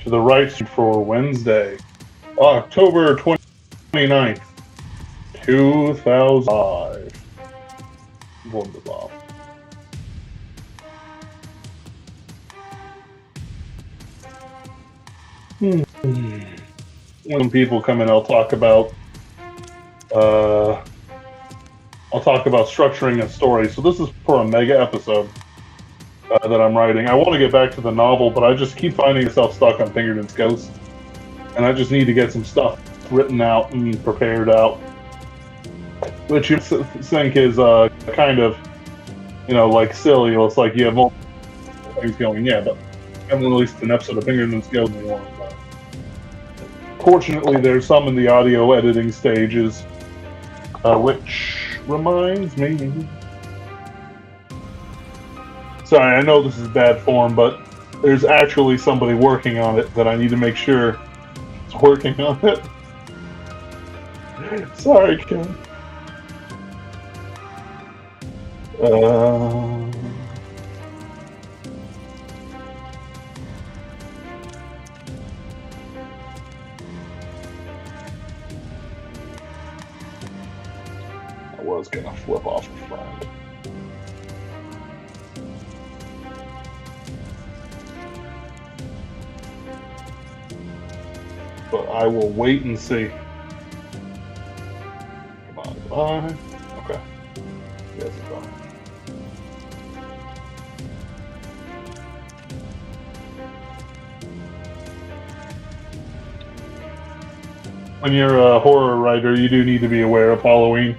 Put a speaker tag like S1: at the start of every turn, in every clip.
S1: to the Writestream for Wednesday, October 29th, 2005. Wunderbar. When people come in, I'll talk about structuring a story. So this is for a mega episode that I'm writing. I want to get back to the novel, but I just keep finding myself stuck on Pinkerton's Ghost, and I just need to get some stuff written out and prepared out, which you think is kind of, like silly. It's like you have multiple things going, yeah, but I haven't released an episode of Pinkerton's Ghost in a long time. Fortunately, there's some in the audio editing stages, which reminds me. Sorry, I know this is bad form, but there's actually somebody working on it that I need to make sure is working on it. Sorry, Ken. I was gonna flip off a friend. But I will wait and see. Come on, goodbye. Okay. Yes, it's gone. When you're a horror writer, you do need to be aware of Halloween.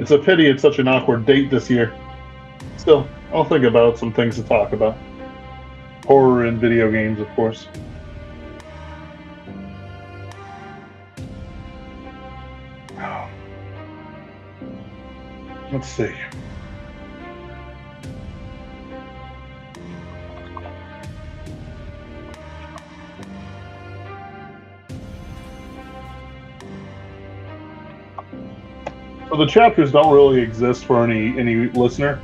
S1: It's a pity it's such an awkward date this year. Still, I'll think about some things to talk about. Horror in video games, of course. Let's see. So the chapters don't really exist for any listener.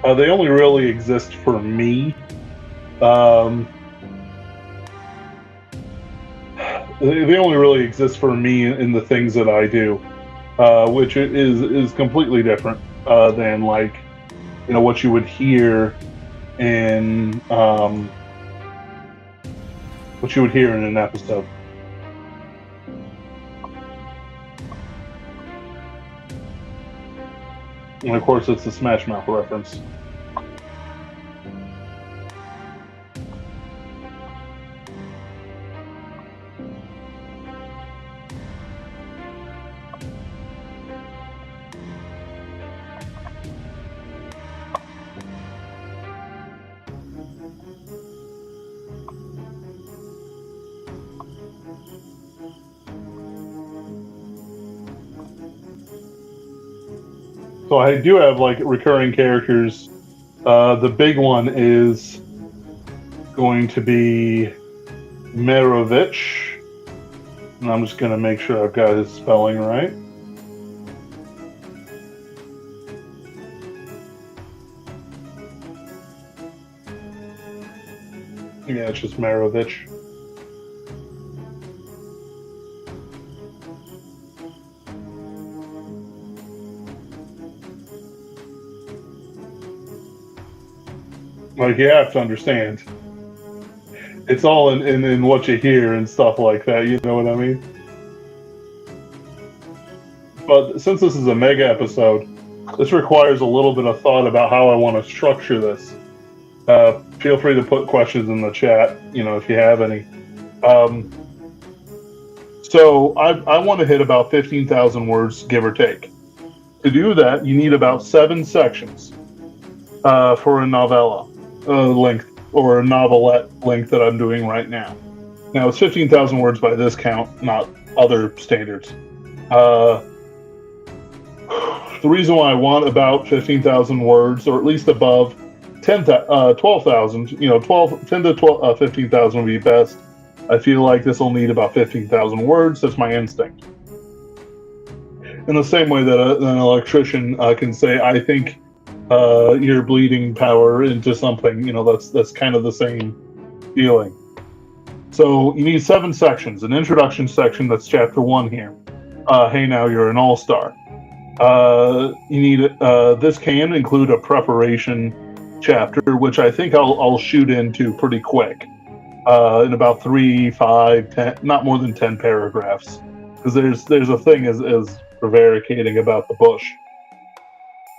S1: They only really exist for me. They only really exist for me in the things that I do, which is completely different than what you would hear in an episode. And of course, it's the Smash Mouth reference. So I do have recurring characters. The big one is going to be Merovich, and I'm just going to make sure I've got his spelling right. Yeah, it's just Merovich. You have to understand. It's all in what you hear and stuff like that, you know what I mean? But since this is a mega episode, this requires a little bit of thought about how I want to structure this. Feel free to put questions in the chat, if you have any. So I want to hit about 15,000 words, give or take. To do that, you need about 7 sections for a novella length, or a novelette length that I'm doing right now. Now, it's 15,000 words by this count, not other standards. The reason why I want about 15,000 words, or at least above 12,000, 10 to 12, 15,000 would be best. I feel like this will need about 15,000 words. That's my instinct. In the same way that an electrician can say, I think you're bleeding power into something, that's kind of the same feeling. So you need 7 sections. An introduction section, that's chapter 1 here. Hey, now you're an all-star. You need this can include a preparation chapter, which I think I'll shoot into pretty quick, in about 3, 5, 10, not more than 10 paragraphs, because there's a thing as prevaricating about the bush.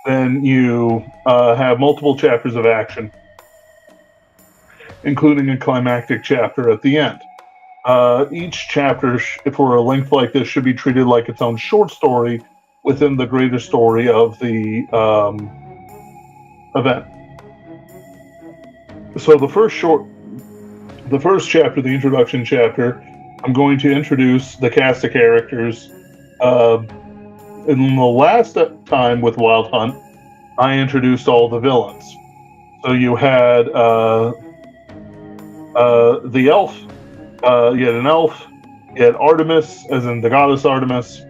S1: Then you have multiple chapters of action, including a climactic chapter at the end. Each chapter, for a length like this, should be treated like its own short story within the greater story of the event. So the first chapter, the introduction chapter, I'm going to introduce the cast of characters. In the last time with Wild Hunt, I introduced all the villains. So you had the elf. You had an elf. You had Artemis, as in the goddess Artemis.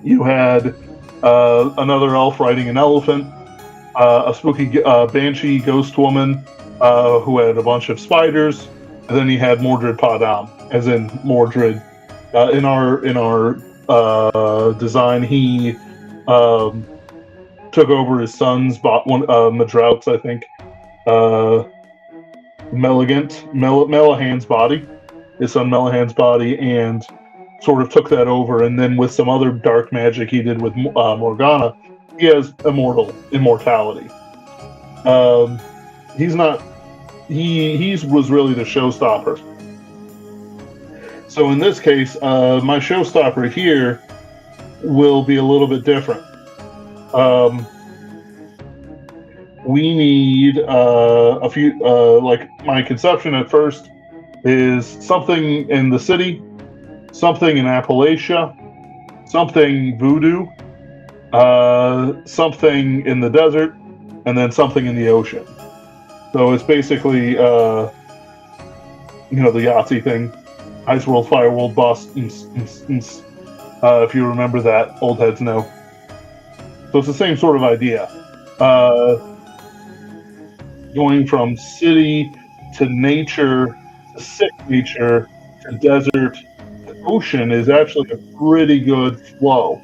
S1: You had another elf riding an elephant. A spooky banshee ghost woman who had a bunch of spiders. And then you had Mordred Padam, as in Mordred. In our design, he took over his son's Madrout's, I think. Melahan's body, his son Melahan's body, and sort of took that over. And then with some other dark magic he did with Morgana, he has immortality. He's not. He was really the showstopper. So in this case, my showstopper here will be a little bit different. We need a few, like my conception at first is something in the city, something in Appalachia, something voodoo, something in the desert, and then something in the ocean. So it's basically, the Yahtzee thing. Ice World, Fire World, Bust. If you remember that, old heads know. So it's the same sort of idea. Going from city to nature to sick nature to desert to ocean is actually a pretty good flow.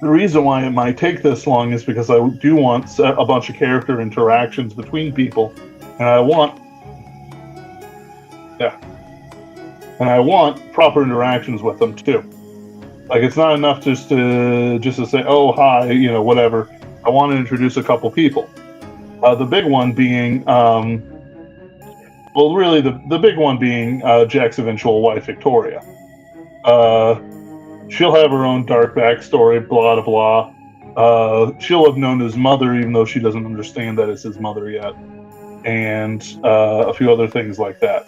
S1: The reason why it might take this long is because I do want a bunch of character interactions between people, and I want proper interactions with them too. Like, it's not enough just to say, oh, hi, whatever. I want to introduce a couple people. The big one being, the big one being Jack's eventual wife, Victoria. She'll have her own dark backstory, blah, blah, blah. She'll have known his mother, even though she doesn't understand that it's his mother yet. And a few other things like that.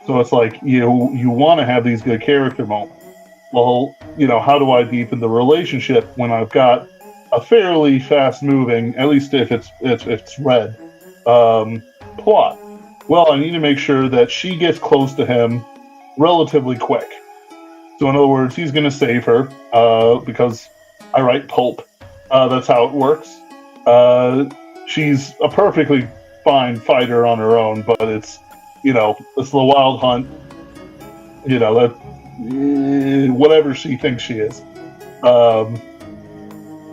S1: So it's like, you want to have these good character moments. Well, how do I deepen the relationship when I've got a fairly fast-moving, at least if it's read, plot? Well, I need to make sure that she gets close to him relatively quick. So in other words, he's going to save her, because I write pulp. That's how it works. She's a perfectly fine fighter on her own, but it's the Wild Hunt, that whatever she thinks she is,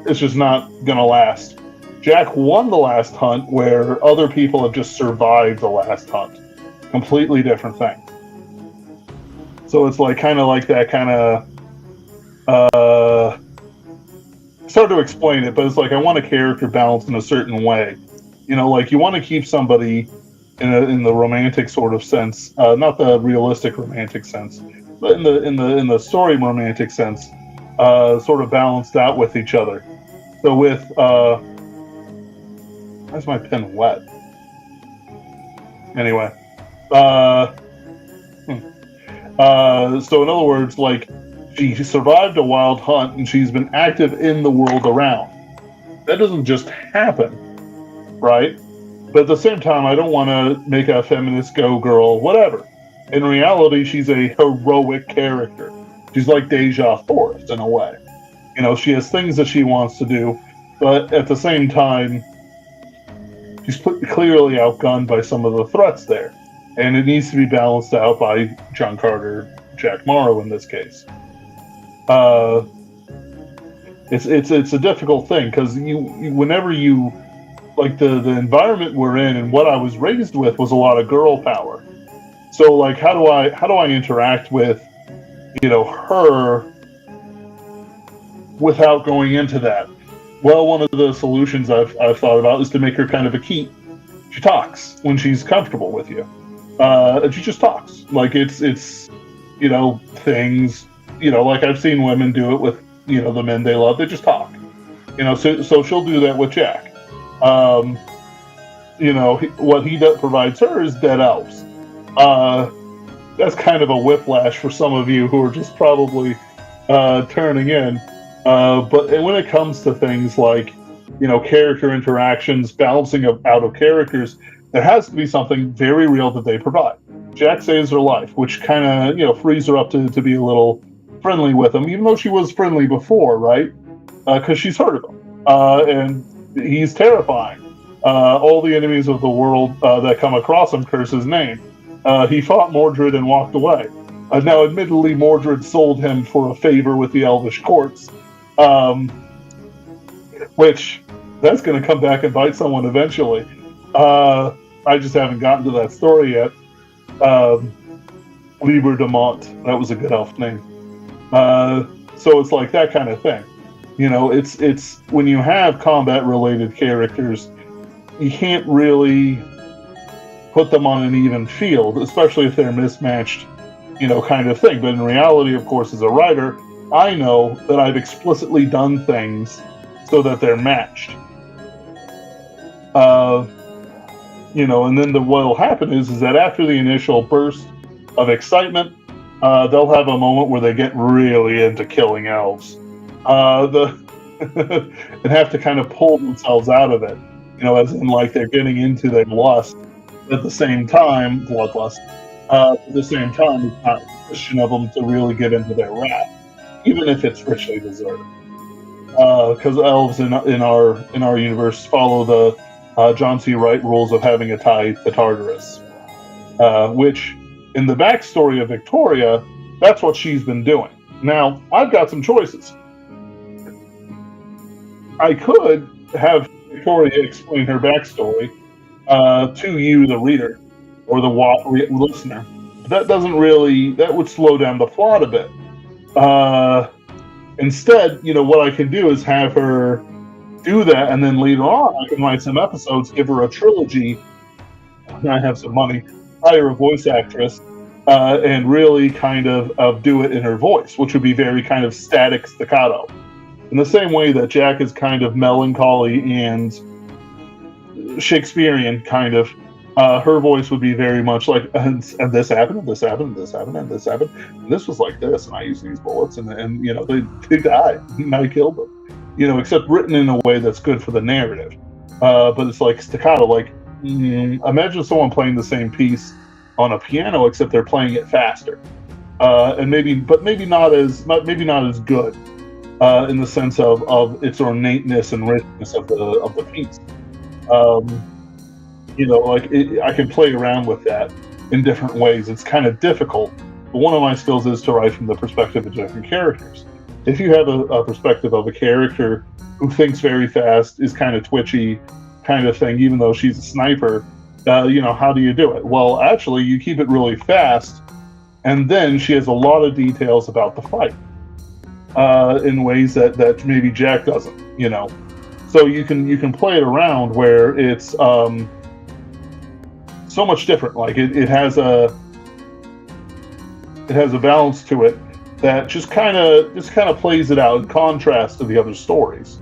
S1: it's just not gonna last. Jack won the last hunt, where other people have just survived the last hunt. Completely different thing. So it's kind of like that kind of, it's hard to explain it, but it's like I want a character balanced in a certain way. You want to keep somebody in the romantic sort of sense, not the realistic romantic sense, but in the story romantic sense, sort of balanced out with each other. So with why's my pen wet? Anyway, so in other words, she survived a wild hunt and she's been active in the world around. That doesn't just happen, right? But at the same time, I don't want to make a feminist go-girl, whatever. In reality, she's a heroic character. She's like Deja Forrest, in a way. She has things that she wants to do, but at the same time, clearly outgunned by some of the threats there, and it needs to be balanced out by John Carter, Jack Morrow in this case. It's a difficult thing because whenever you like the environment we're in and what I was raised with was a lot of girl power. So like how do I interact with her without going into that? Well, one of the solutions I've thought about is to make her kind of a keep. She talks when she's comfortable with you, and she just talks like it's things like I've seen women do it with the men they love. They just talk, so she'll do that with Jack. What he provides her is dead elves. That's kind of a whiplash for some of you who are just probably turning in. But when it comes to things like, character interactions, balancing out of characters, there has to be something very real that they provide. Jack saves her life, which kind of, frees her up to be a little friendly with him, even though she was friendly before, right? Because she's heard of him. And he's terrifying. All the enemies of the world that come across him curse his name. He fought Mordred and walked away. Now, admittedly, Mordred sold him for a favor with the Elvish courts, which that's going to come back and bite someone eventually. I just haven't gotten to that story yet. Lieber de Mont, that was a good elf name. So it's like that kind of thing. It's when you have combat-related characters, you can't really put them on an even field, especially if they're mismatched, kind of thing. But in reality, of course, as a writer, I know that I've explicitly done things so that they're matched. And then what will happen is that after the initial burst of excitement, they'll have a moment where they get really into killing elves. And have to kind of pull themselves out of it, as in like they're getting into their lust. At the same time, bloodlust. At the same time, it's not a question of them to really get into their wrath, even if it's richly deserved. Because elves in our universe follow the John C. Wright rules of having a tie to Tartarus, which in the backstory of Victoria, that's what she's been doing. Now, I've got some choices. I could have Victoria explain her backstory to you, the reader, or the listener. That would slow down the plot a bit. Instead, what I can do is have her do that, and then later on, I can write some episodes, give her a trilogy, and I have some money, hire a voice actress, and really kind of do it in her voice, which would be very kind of static staccato. In the same way that Jack is kind of melancholy and Shakespearean, kind of, her voice would be very much like, and this happened, and this happened, and this happened, and this happened, and this was like this, and I used these bullets, and they died, and I killed them. Except written in a way that's good for the narrative. But it's like staccato, like, imagine someone playing the same piece on a piano, except they're playing it faster. And maybe not as good. In the sense of its ornateness and richness of the piece. I can play around with that in different ways. It's kind of difficult, but one of my skills is to write from the perspective of different characters. If you have a perspective of a character who thinks very fast, is kind of twitchy, kind of thing, even though she's a sniper, how do you do it? Well, actually, you keep it really fast, and then she has a lot of details about the fight. In ways that maybe Jack doesn't, So you can play it around where it's so much different. Like it has a balance to it that just kind of plays it out in contrast to the other stories.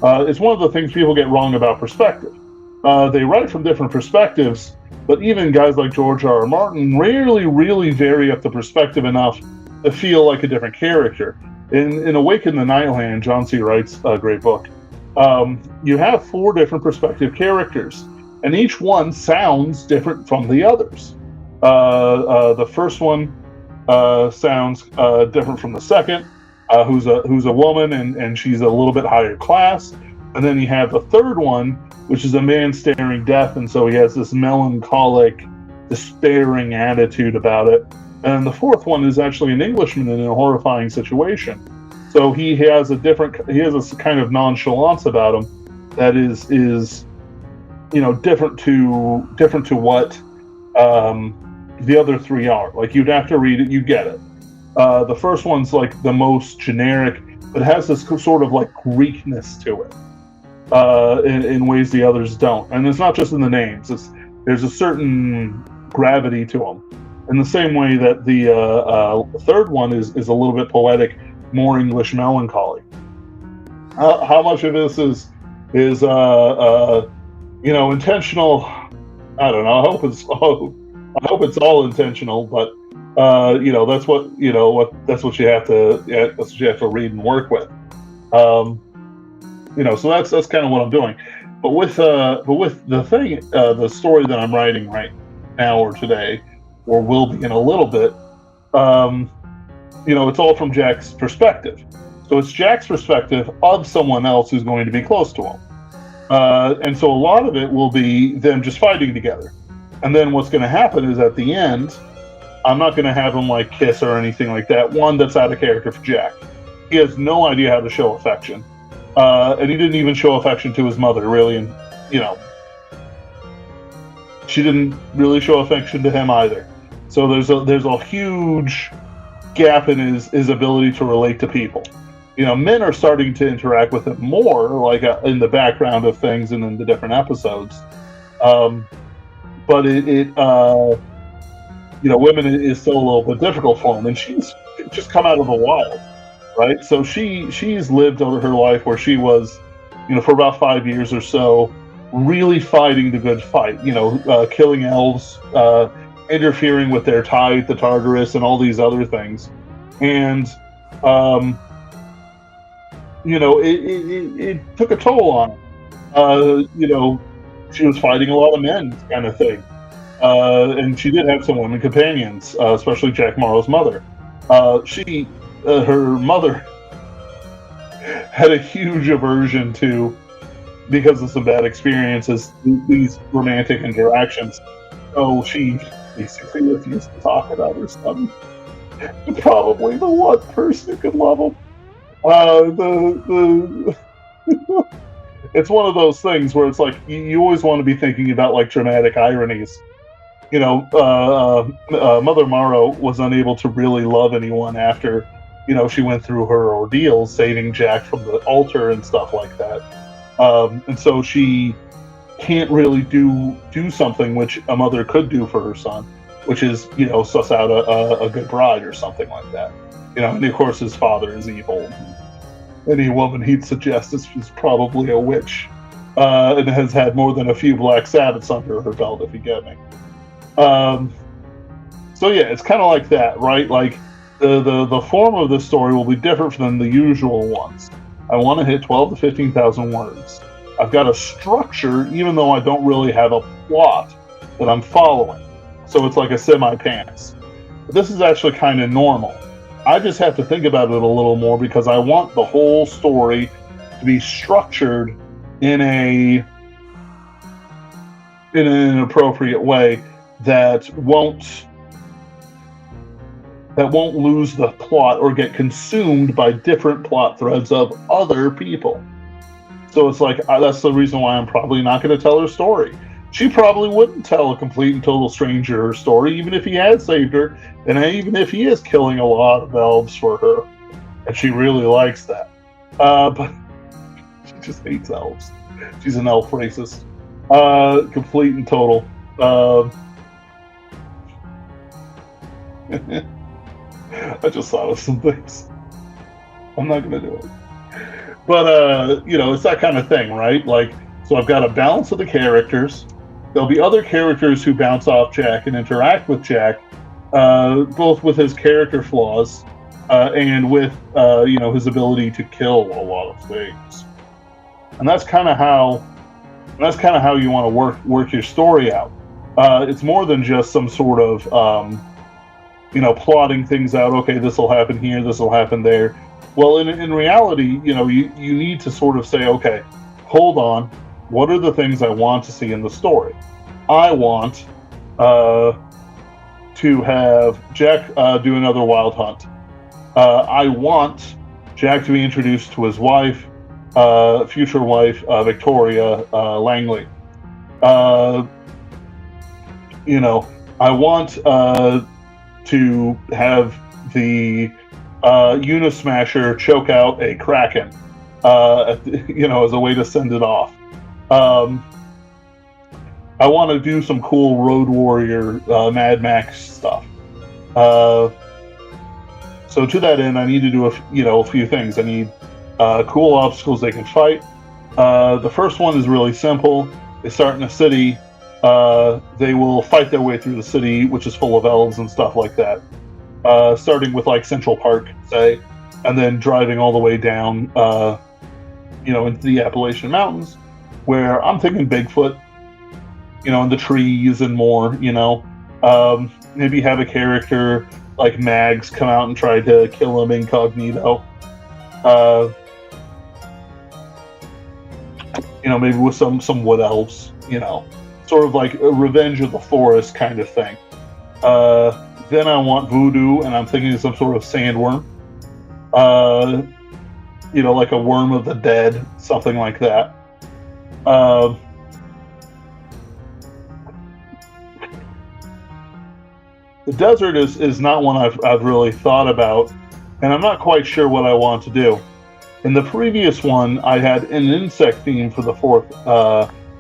S1: It's one of the things people get wrong about perspective. They write from different perspectives, but even guys like George R. R. Martin rarely really vary up the perspective enough to feel like a different character. In Awaken the Nightland, John C. Wright's great book, you have 4 different perspective characters, and each one sounds different from the others. The first one sounds different from the second, who's a woman, and she's a little bit higher class. And then you have the third one, which is a man staring death, and so he has this melancholic, despairing attitude about it. And the fourth one is actually an Englishman in a horrifying situation. So he has a kind of nonchalance about him that is different to what the other three are. Like, you'd have to read it, you get it. The first one's like the most generic, but it has this sort of like Greekness to it. In ways the others don't, and it's not just in the names. There's a certain gravity to them, in the same way that the third one is a little bit poetic, more English melancholy. How much of this is intentional? I don't know. I hope it's all intentional, but that's what you have to read and work with. So that's kind of what I'm doing. But with the story that I'm writing right now or today, or will be in a little bit, it's all from Jack's perspective. So it's Jack's perspective of someone else who's going to be close to him. And so a lot of it will be them just fighting together. And then what's going to happen is at the end, I'm not going to have them like kiss or anything like that. One, that's out of character for Jack. He has no idea how to show affection. And he didn't even show affection to his mother, really, and she didn't really show affection to him either. So there's a huge gap in his ability to relate to people. Men are starting to interact with him more, like in the background of things and in the different episodes. But women is still a little bit difficult for him, and she's just come out of the wild. Right, so she's lived over her life where she was, for about 5 years or so, really fighting the good fight. Killing elves, interfering with their tithe, the Tartarus, and all these other things, and it took a toll on her. She was fighting a lot of men, kind of thing, and she did have some women companions, especially Jack Morrow's mother. Her mother had a huge aversion to, because of some bad experiences, these romantic interactions. So she basically refused to talk about her son. Probably the one person who could love him. It's one of those things where it's like you always want to be thinking about like dramatic ironies. Mother Morrow was unable to really love anyone after she went through her ordeal, saving Jack from the altar and stuff like that. And so she can't really do something which a mother could do for her son, which is, suss out a good bride or something like that. And of course his father is evil. Any woman he'd suggest is probably a witch, and has had more than a few Black Sabbaths under her belt, if you get me. So yeah, it's kind of like that, right? Like, the form of this story will be different than the usual ones. I want to hit 12 to 15,000 words. I've got a structure, even though I don't really have a plot that I'm following. So it's like a semi-pants. But this is actually kind of normal. I just have to think about it a little more because I want the whole story to be structured in an appropriate way that won't lose the plot or get consumed by different plot threads of other people. So it's like, that's the reason why I'm probably not going to tell her story. She probably wouldn't tell a complete and total stranger her story, even if he had saved her, and even if he is killing a lot of elves for her. And she really likes that. But she just hates elves. She's an elf racist. Complete and total. I just thought of some things. I'm not going to do it. But, it's that kind of thing, right? Like, so I've got a balance of the characters. There'll be other characters who bounce off Jack and interact with Jack, both with his character flaws and with, his ability to kill a lot of things. And that's kind of how you want to work your story out. It's more than just some sort of, plotting things out. Okay, this will happen here, this will happen there. Well, in reality, you need to sort of say, okay, hold on, what are the things I want to see in the story? I want to have Jack do another wild hunt. I want Jack to be introduced to his wife, future wife, Victoria Langley. I want to have the Unismasher choke out a Kraken, as a way to send it off. I want to do some cool Road Warrior, Mad Max stuff. So to that end, I need to do a few things. I need cool obstacles they can fight. The first one is really simple. They start in a city. They will fight their way through the city, which is full of elves and stuff like that. Starting with like Central Park, say, and then driving all the way down, into the Appalachian Mountains, where I'm thinking Bigfoot, and the trees and more. Maybe have a character like Mags come out and try to kill him incognito. Maybe with some wood elves, sort of like a Revenge of the Forest kind of thing. Then I want voodoo, and I'm thinking of some sort of sandworm. Like a worm of the dead, something like that. The desert is not one I've really thought about, and I'm not quite sure what I want to do. In the previous one, I had an insect theme for the fourth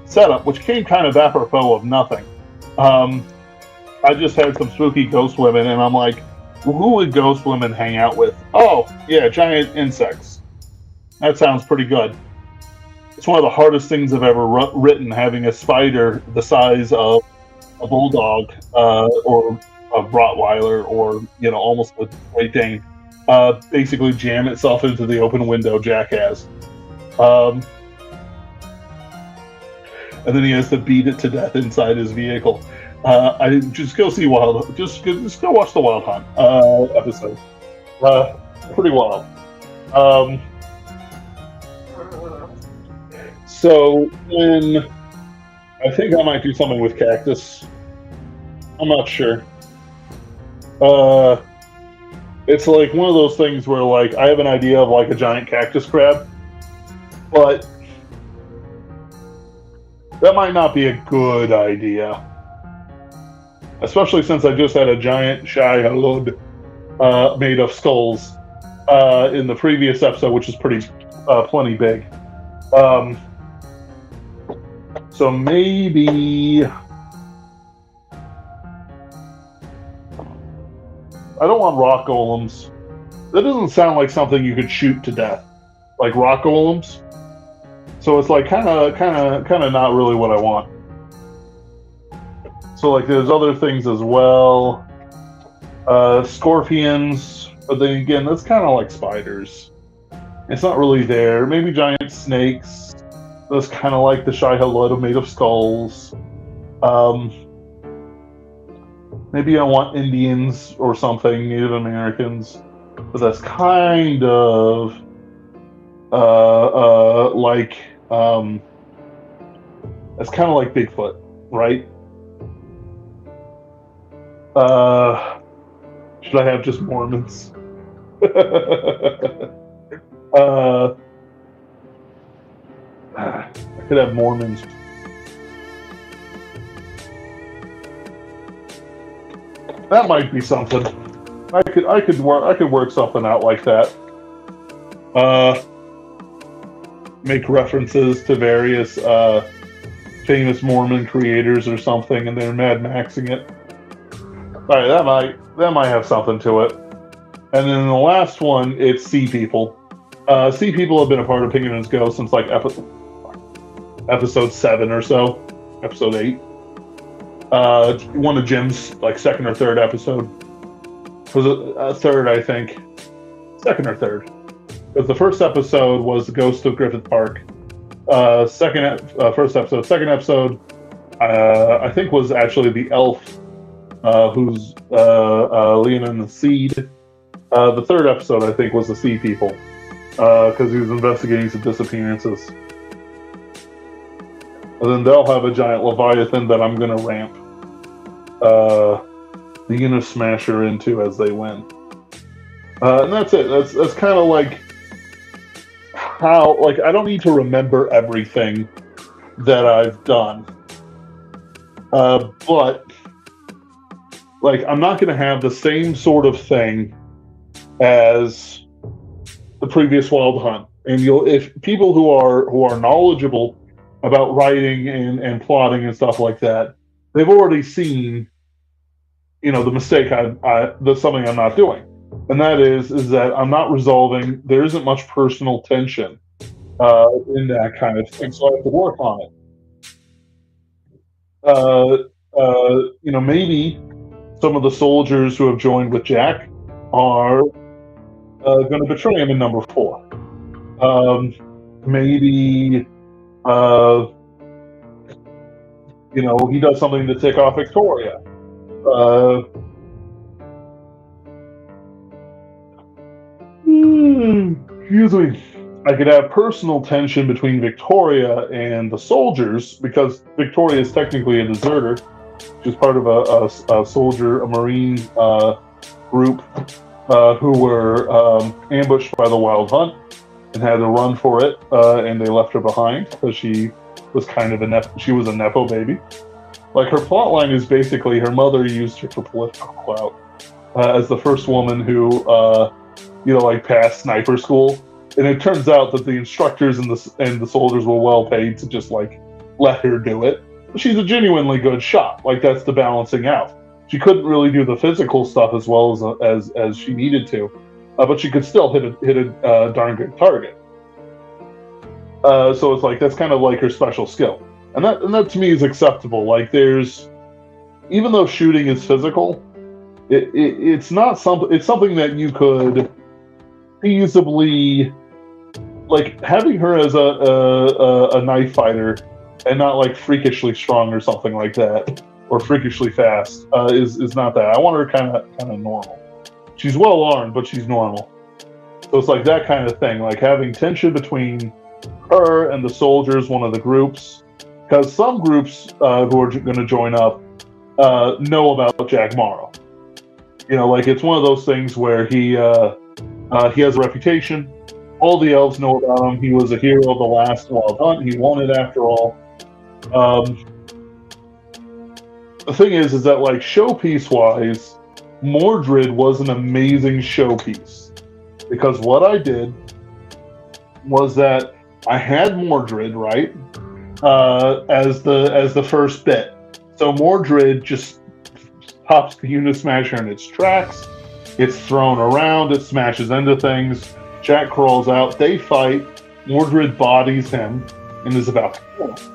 S1: setup, which came kind of apropos of nothing. I just had some spooky ghost women, and I'm like, well, who would ghost women hang out with? Oh, yeah, giant insects. That sounds pretty good. It's one of the hardest things I've ever written, having a spider the size of a bulldog or a Rottweiler or, almost a Great Dane, basically jam itself into the open window Jack has. And then he has to beat it to death inside his vehicle. I just go see just go watch the Wild Hunt episode. Pretty wild. So then I think I might do something with cactus. I'm not sure. It's like one of those things where like I have an idea of like a giant cactus crab, but that might not be a good idea. Especially since I just had a giant Shai-Hulud made of skulls in the previous episode, which is plenty big. So maybe I don't want rock golems. That doesn't sound like something you could shoot to death, like rock golems. So it's like kind of not really what I want. So like there's other things as well. Scorpions, but then again, that's kind of like spiders. It's not really there. Maybe giant snakes. That's kind of like the Shai-Hulud made of skulls. Maybe I want Indians or something, Native Americans. But that's kind of that's kind of like Bigfoot, right? Should I have just Mormons? I could have Mormons. That might be something. I could work something out like that. Make references to various famous Mormon creators or something, and they're Mad Maxing it. All right, that might have something to it. And then the last one, it's Sea People. Sea People have been a part of Pinkerton's Go since like episode 7 or so, episode 8. One of Jim's like second or third episode. It was a third, I think. Second or third. Because the first episode was the Ghost of Griffith Park. First episode. Second episode, I think, was actually the elf who's Leon and the Seed. The third episode, I think, was the Sea People. Because he was investigating some disappearances. And then they'll have a giant Leviathan that I'm going to ramp the Unit Smasher into as they win. And that's it. That's kind of like how, like, I don't need to remember everything that I've done. But, like, I'm not going to have the same sort of thing as the previous Wild Hunt. And if people who are knowledgeable about writing and plotting and stuff like that, they've already seen, the mistake that's something I'm not doing. And that is that I'm not resolving. There isn't much personal tension in that kind of thing, so I have to work on it. Maybe some of the soldiers who have joined with Jack are going to betray him in number 4. Maybe he does something to tick off Victoria. Excuse me. I could have personal tension between Victoria and the soldiers because Victoria is technically a deserter. She's part of a Marine group who were ambushed by the Wild Hunt and had to run for it, and they left her behind because she was kind of a Nepo baby. Like, her plot line is basically her mother used her for political clout as the first woman who passed sniper school. And it turns out that the instructors and the soldiers were well paid to just let her do it. She's a genuinely good shot. Like, that's the balancing out. She couldn't really do the physical stuff as well as she needed to, but she could still hit a darn good target. So it's like that's kind of like her special skill, and that to me is acceptable. Like, even though shooting is physical, it's not something. It's something that you could feasibly, like, having her as a knife fighter and not like freakishly strong or something like that, or freakishly fast, is not that. I want her kind of normal. She's well armed, but she's normal. So it's like that kind of thing, like having tension between her and the soldiers, one of the groups, because some groups who are going to join up know about Jack Morrow. Like, it's one of those things where he has a reputation. All the elves know about him. He was a hero of the last Wild Hunt. He won it after all. The thing is that, like, showpiece-wise, Mordred was an amazing showpiece. Because what I did was that I had Mordred, right, as the first bit. So Mordred just pops the Unit Smasher in its tracks. It's thrown around. It smashes into things. Jack crawls out. They fight. Mordred bodies him and is about to kill him.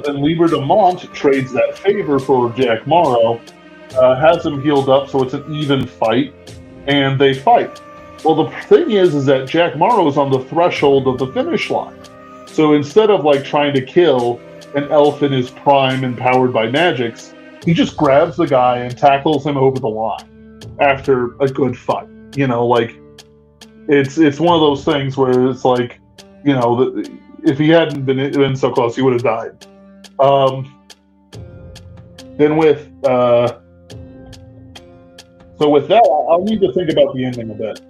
S1: Then Lieber de Mont trades that favor for Jack Morrow, has him healed up so it's an even fight, and they fight. Well, the thing is that Jack Morrow is on the threshold of the finish line. So instead of trying to kill an elf in his prime and powered by magics, he just grabs the guy and tackles him over the line after a good fight. It's one of those things where it's like, if he hadn't been so close, he would have died. Then with that, I'll need to think about the ending a bit.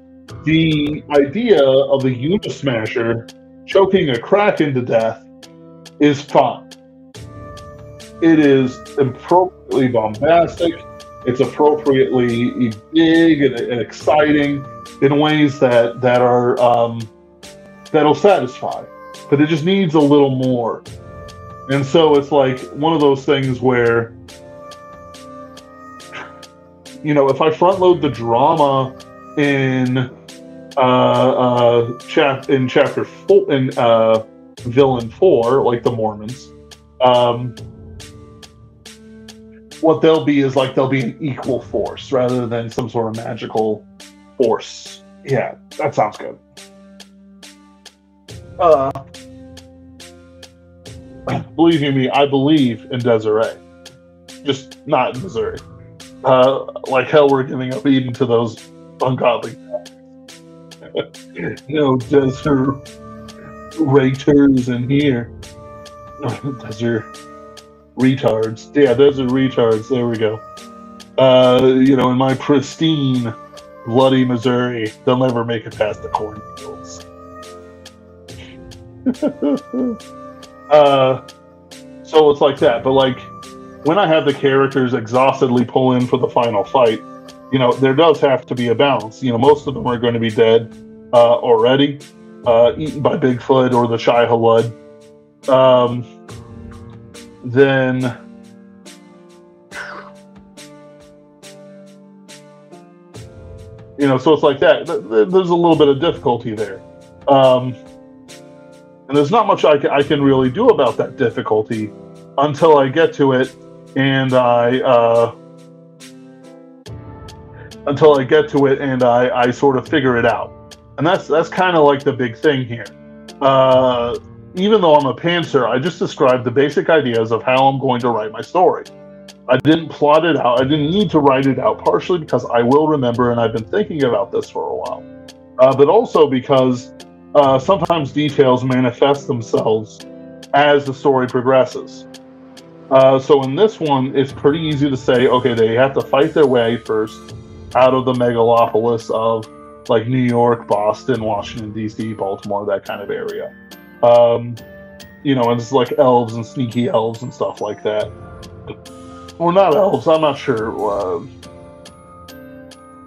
S1: The idea of the Unit Smasher choking a Kraken to death is fun. It is appropriately bombastic. It's appropriately big and exciting in ways that are that'll satisfy. But it just needs a little more. And so it's like one of those things where, if I front load the drama in chapter 4, in Villain 4, like the Mormons, what they'll be is they'll be an equal force rather than some sort of magical force. Yeah, that sounds good. Believe you me, I believe in Desiree. Just not in Missouri. Like hell, we're giving up Eden to those ungodly. No Deserators in here. Desert retards. Yeah, desert retards. There we go. In my pristine, bloody Missouri, they'll never make it past the cornfields. So it's like that. But like when I have the characters exhaustedly pull in for the final fight, there does have to be a balance. Most of them are going to be dead already, eaten by Bigfoot or the Shai Halud. Then so it's like that. There's a little bit of difficulty there, and there's not much I can really do about that difficulty until I get to it, and I sort of figure it out, and that's kind of like the big thing here. Even though I'm a pantser, I just described the basic ideas of how I'm going to write my story. I didn't plot it out. I didn't need to write it out, partially because I will remember, and I've been thinking about this for a while. But also because sometimes details manifest themselves as the story progresses. So in this one, it's pretty easy to say, okay, they have to fight their way first out of the megalopolis of like New York, Boston, Washington, D.C., Baltimore, that kind of area. And it's like elves and sneaky elves and stuff like that. Well, not elves, I'm not sure.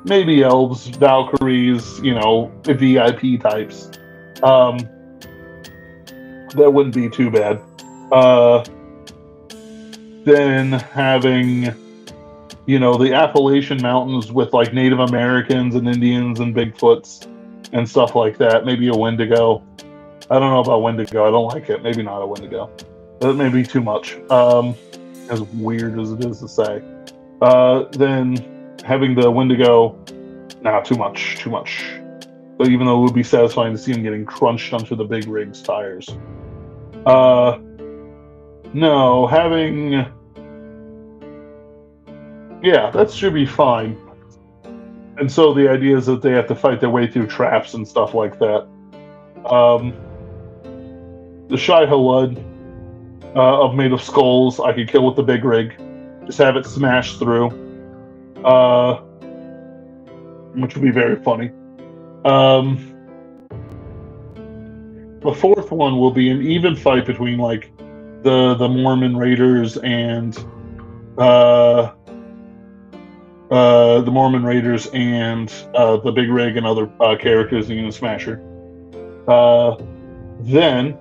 S1: Maybe elves, Valkyries, VIP types. That wouldn't be too bad. Then having, the Appalachian Mountains with like Native Americans and Indians and Bigfoots and stuff like that. Maybe a Wendigo. I don't know about Wendigo. I don't like it. Maybe not a Wendigo. That may be too much. As weird as it is to say. Then having the Wendigo, too much. But even though it would be satisfying to see him getting crunched onto the big rig's tires. No, having... Yeah, that should be fine. And so the idea is that they have to fight their way through traps and stuff like that. The Shai Halud of Made of Skulls, I could kill with the big rig. Just have it smash through. Which would be very funny. The fourth one will be an even fight between like the Mormon Raiders and the Big Rig and other characters in the Smasher. Then,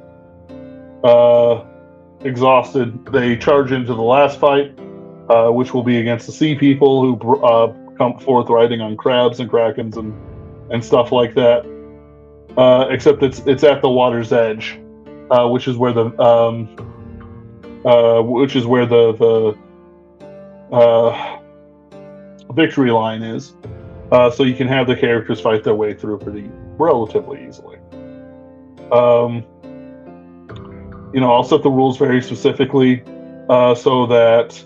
S1: exhausted, they charge into the last fight, which will be against the Sea People who come forth riding on crabs and krakens and stuff like that. Except it's at the water's edge, which is where the victory line is. So you can have the characters fight their way through pretty relatively easily. I'll set the rules very specifically so that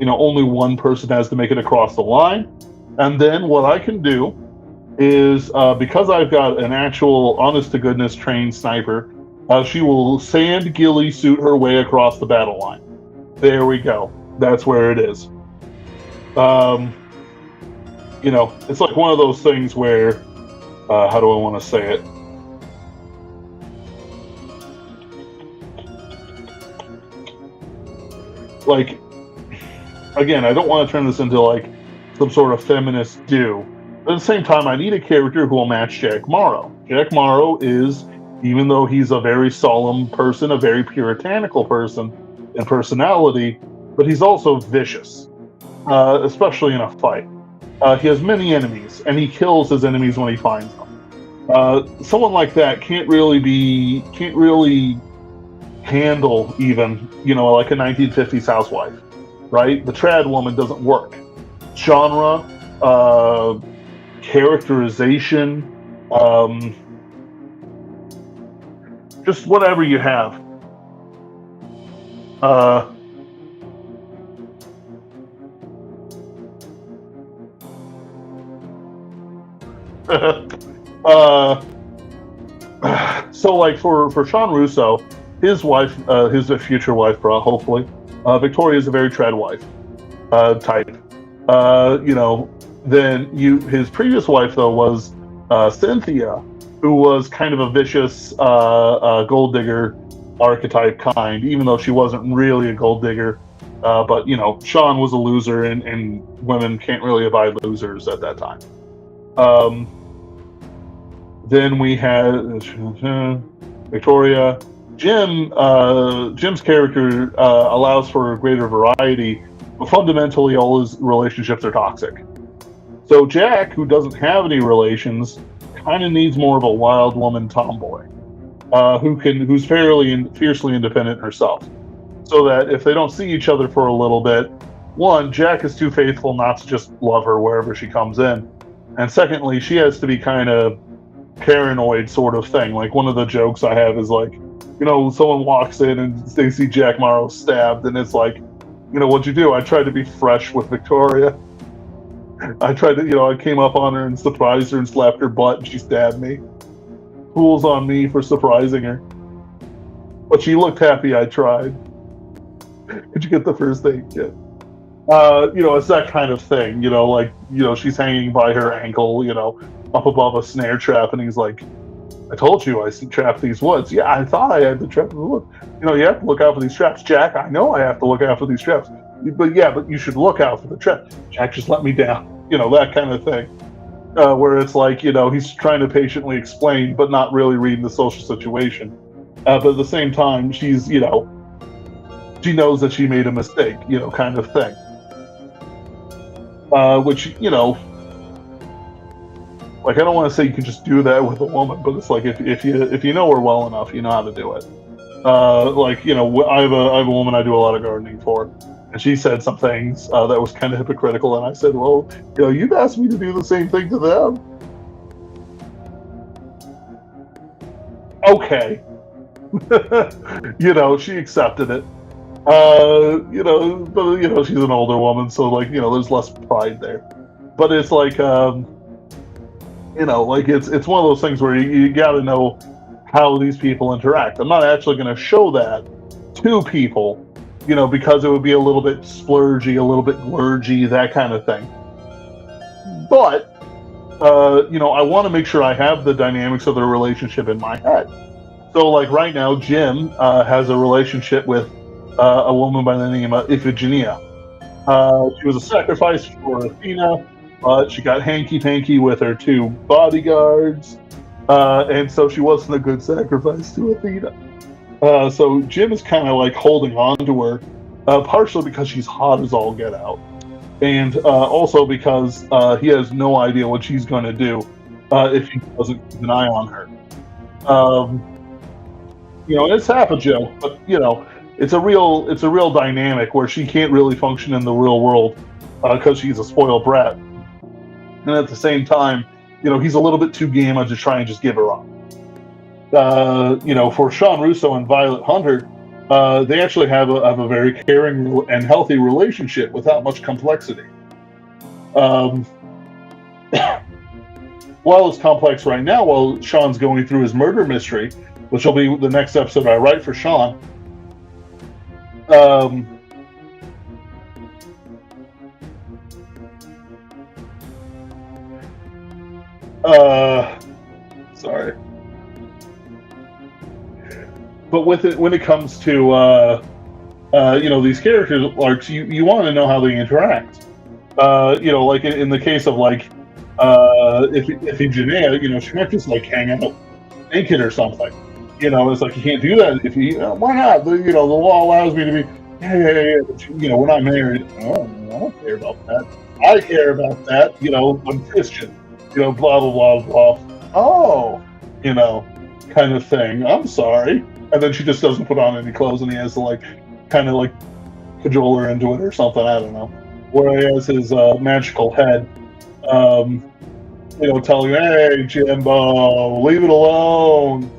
S1: only one person has to make it across the line. And then what I can do is, because I've got an actual honest-to-goodness trained sniper, she will sand ghillie suit her way across the battle line. There we go. That's where it is. It's like one of those things where, how do I want to say it? Like, again, I don't want to turn this into like some sort of feminist do. But at the same time, I need a character who will match Jack Morrow. Jack Morrow is, even though he's a very solemn person, a very puritanical person in personality, but he's also vicious, especially in a fight. He has many enemies, and he kills his enemies when he finds them. Someone like that can't really handle even, like a 1950s housewife, right? The trad woman doesn't work. Genre, characterization, just whatever you have. So So, like for Sean Russo, his wife, his future wife, hopefully, Victoria is a very tread wife type. You know, then his previous wife though was Cynthia, who was kind of a vicious gold digger archetype kind, even though she wasn't really a gold digger. But you know, Sean was a loser, and women can't really abide losers at that time. Then we had Victoria. Jim's character allows for a greater variety, but fundamentally all his relationships are toxic. So Jack, who doesn't have any relations, kind of needs more of a wild woman tomboy, who's fiercely independent herself. So that if they don't see each other for a little bit, one, Jack is too faithful not to just love her wherever she comes in, and secondly, she has to be kind of paranoid sort of thing. Like one of the jokes I have is like, you know, someone walks in and they see Jack Morrow stabbed, and it's like, you know, what'd you do? I tried to be fresh with Victoria. I tried to, you know, I came up on her and surprised her and slapped her butt, and she stabbed me. Fool's on me for surprising her. But she looked happy I tried. Did you get the first aid kit? You know, it's that kind of thing. You know, like, you know, she's hanging by her ankle, you know, up above a snare trap, and he's like, I told you I trapped these woods. Yeah, I thought I had to trap the woods. You know, you have to look out for these traps. Jack, I know I have to look out for these traps. But yeah, but you should look out for the trap. Jack, just let me down. You know, that kind of thing. Where it's like, you know, he's trying to patiently explain, but not really reading the social situation. But at the same time, she's, you know, she knows that she made a mistake, you know, kind of thing. Which, you know, like, I don't want to say you can just do that with a woman, but it's like if you know her well enough, you know how to do it. Like, you know, I have a woman I do a lot of gardening for, and she said some things that was kind of hypocritical, and I said, well, you know, you've asked me to do the same thing to them. Okay. You know, she accepted it. You know, but you know, she's an older woman, so like, you know, there's less pride there. But it's like, you know, like it's one of those things where you got to know how these people interact. I'm not actually going to show that to people, you know, because it would be a little bit splurgy, a little bit glurgy, that kind of thing. But you know, I want to make sure I have the dynamics of their relationship in my head. So, like right now, Jim has a relationship with a woman by the name of Iphigenia. She was a sacrifice for Athena, but she got hanky-panky with her two bodyguards, and so she wasn't a good sacrifice to Athena. So Jim is kind of like holding on to her, partially because she's hot as all get out, and also because he has no idea what she's going to do if he doesn't keep an eye on her. You know, it's half a joke, but you know, it's a real dynamic where she can't really function in the real world because she's a spoiled brat, and at the same time, you know, he's a little bit too gamma to try and just give her up. You know, for Sean Russo and Violet Hunter, they actually have a very caring and healthy relationship without much complexity. While it's complex right now, while Sean's going through his murder mystery, which will be the next episode I write for Sean. Sorry. But with it, when it comes to you know, these characters arcs, you want to know how they interact. You know, like in the case of like Iphigenia, you know, she might just like hang out naked or something. You know, it's like you can't do that if you. Why not? You know, the law allows me to be. Yeah. But, you know, we're not married. Oh, I don't care about that. I care about that. You know, I'm Christian. You know, blah blah blah blah. Oh, you know, kind of thing. I'm sorry. And then she just doesn't put on any clothes, and he has to like, kind of like, cajole her into it or something. I don't know. Where he has his magical head. You know, telling, hey, Jimbo, leave it alone.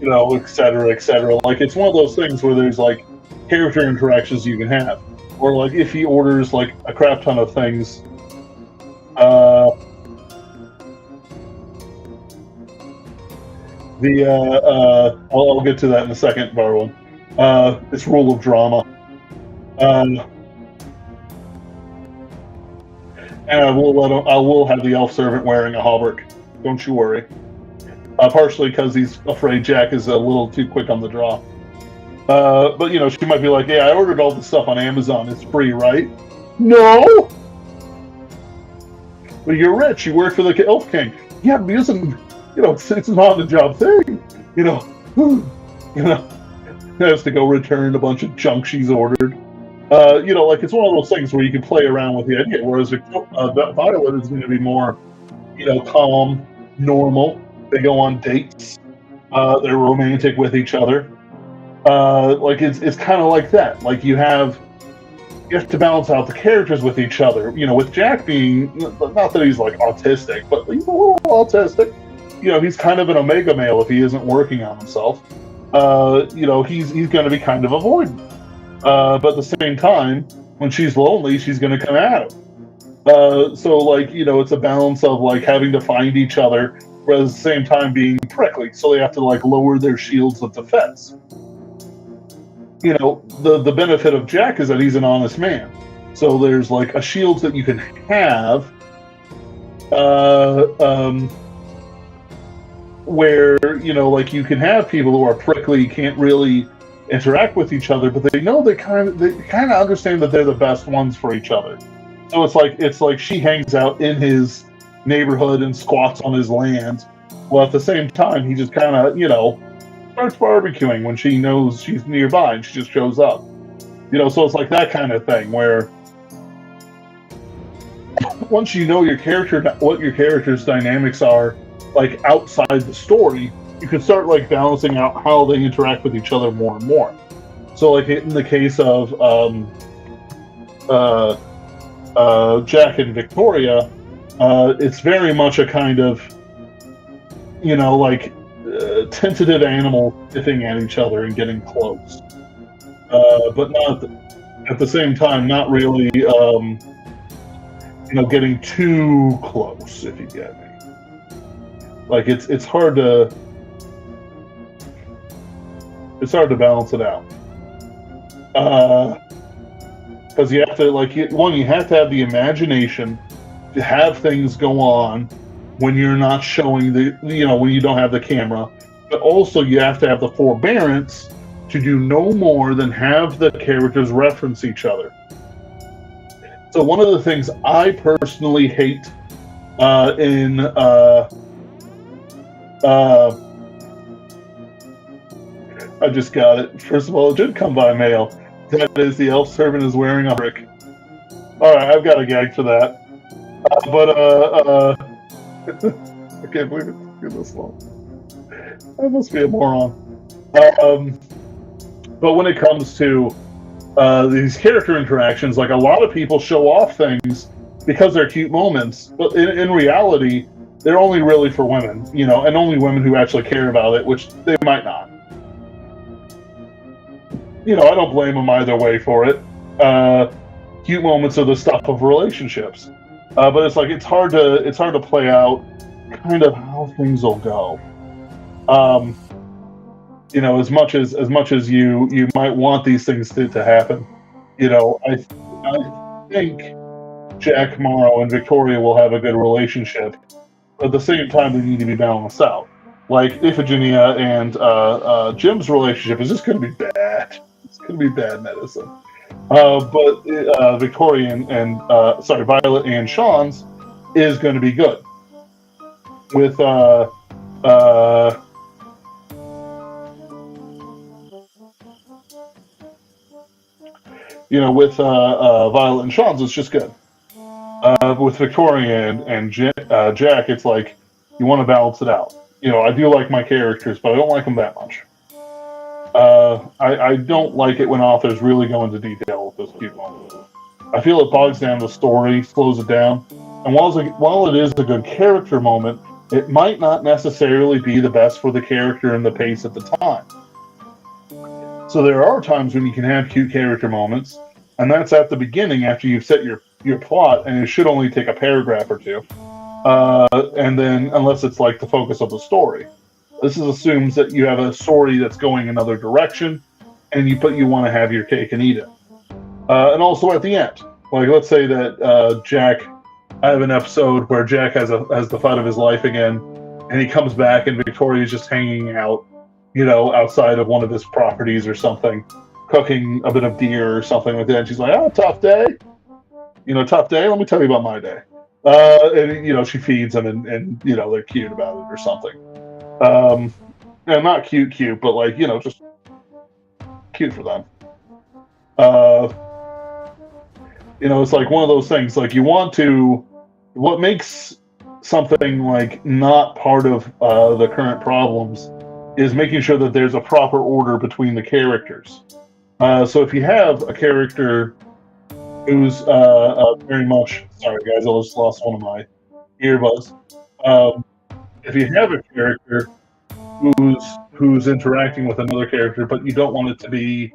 S1: You know, et cetera, et cetera. Like, it's one of those things where there's, like, character interactions you can have. Or, like, if he orders, like, a crap ton of things, I'll get to that in a second, Barwin. It's rule of drama. And I will have the elf servant wearing a hauberk. Don't you worry. Partially because he's afraid Jack is a little too quick on the draw. But she might be like, "Yeah, I ordered all this stuff on Amazon. It's free, right?" No. But you're rich. You work for the Elf King. Yeah, but it's not a job thing. Has to go return a bunch of junk she's ordered. It's one of those things where you can play around with the idea. Whereas Violet is going to be more, calm, normal. They go on dates. They're romantic with each other. It's kind of like that. Like you have to balance out the characters with each other. With Jack being, not that he's like autistic, but he's a little autistic. He's kind of an omega male if he isn't working on himself. He's going to be kind of avoidant. But at the same time, when she's lonely, she's going to come at him. It's a balance of like having to find each other, whereas at the same time being prickly. So they have to like lower their shields of defense. The benefit of Jack is that he's an honest man. So there's like a shield that you can have, where you can have people who are prickly, can't really interact with each other, but they know they kind of understand that they're the best ones for each other. So it's like she hangs out in his neighborhood and squats on his land, while at the same time he just kind of starts barbecuing when she knows she's nearby and she just shows up. So it's like that kind of thing where once you know what your character's dynamics are, like outside the story, you can start like balancing out how they interact with each other more and more. So like in the case of Jack and Victoria, it's very much a kind of tentative animal sniffing at each other and getting close, but not at the same time not really getting too close, if you get me. Like it's hard to balance it out, because you have to you have to have the imagination to have things go on when you're not showing when you don't have the camera, but also you have to have the forbearance to do no more than have the characters reference each other. So one of the things I personally hate in I just got it. First of all, it did come by mail. That is, the elf servant is wearing a brick. All right, I've got a gag for that. I can't believe it's been this long. I must be a moron. But when it comes to these character interactions, like a lot of people show off things because they're cute moments, but in reality, they're only really for women, and only women who actually care about it, which they might not. I don't blame them either way for it. Cute moments are the stuff of relationships, but it's hard to play out kind of how things will go. As much as you might want these things to happen, I think Jack Morrow and Victoria will have a good relationship. But at the same time, they need to be balanced out. Like Iphigenia and Jim's relationship is just going to be bad. It's going to be bad medicine. But Victoria and Violet and Sean's is going to be good. With Violet and Sean's, it's just good. With Victoria and Jack, it's like you want to balance it out. I do like my characters, but I don't like them that much. I don't like it when authors really go into detail with those cute moments. I feel it bogs down the story, slows it down, and while it is a good character moment, it might not necessarily be the best for the character and the pace at the time. So there are times when you can have cute character moments, and that's at the beginning after you've set your plot, and it should only take a paragraph or two. And then, unless it's like the focus of the story. This assumes that you have a story that's going another direction, and you want to have your cake and eat it. And also at the end, like let's say that Jack, I have an episode where Jack has the fight of his life again, and he comes back, and Victoria's just hanging out, outside of one of his properties or something, cooking a bit of deer or something like that. And she's like, "Oh, tough day, tough day. Let me tell you about my day." And she feeds him, and they're cute about it or something. And not cute, but like just cute for them. It's like one of those things. Like what makes something like not part of the current problems is making sure that there's a proper order between the characters. So if you have a character who's very much sorry guys, I just lost one of my earbuds. If you have a character who's interacting with another character, but you don't want it to be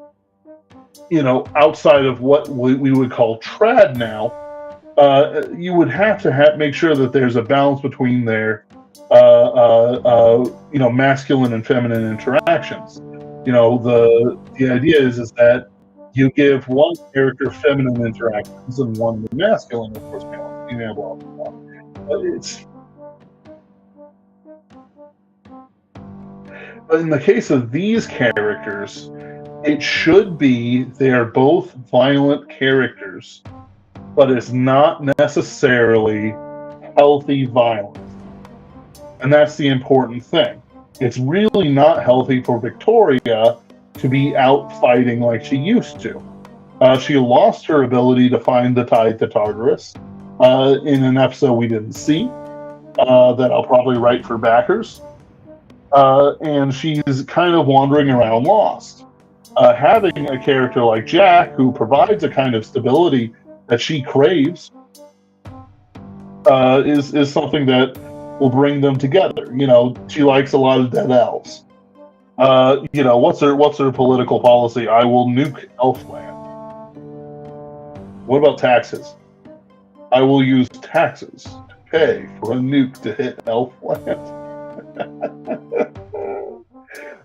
S1: outside of what we would call trad now, you would have to make sure that there's a balance between their masculine and feminine interactions. The idea is that you give one character feminine interactions and one masculine, of course, blah, blah, blah. But in the case of these characters, it should be they're both violent characters, but it's not necessarily healthy violence. And that's the important thing. It's really not healthy for Victoria to be out fighting like she used to. She lost her ability to find the tide to Tartarus in an episode we didn't see that I'll probably write for backers. And she's kind of wandering around lost. Having a character like Jack, who provides a kind of stability that she craves, is something that will bring them together. She likes a lot of dead elves. What's her political policy? I will nuke Elfland. What about taxes? I will use taxes to pay for a nuke to hit Elfland.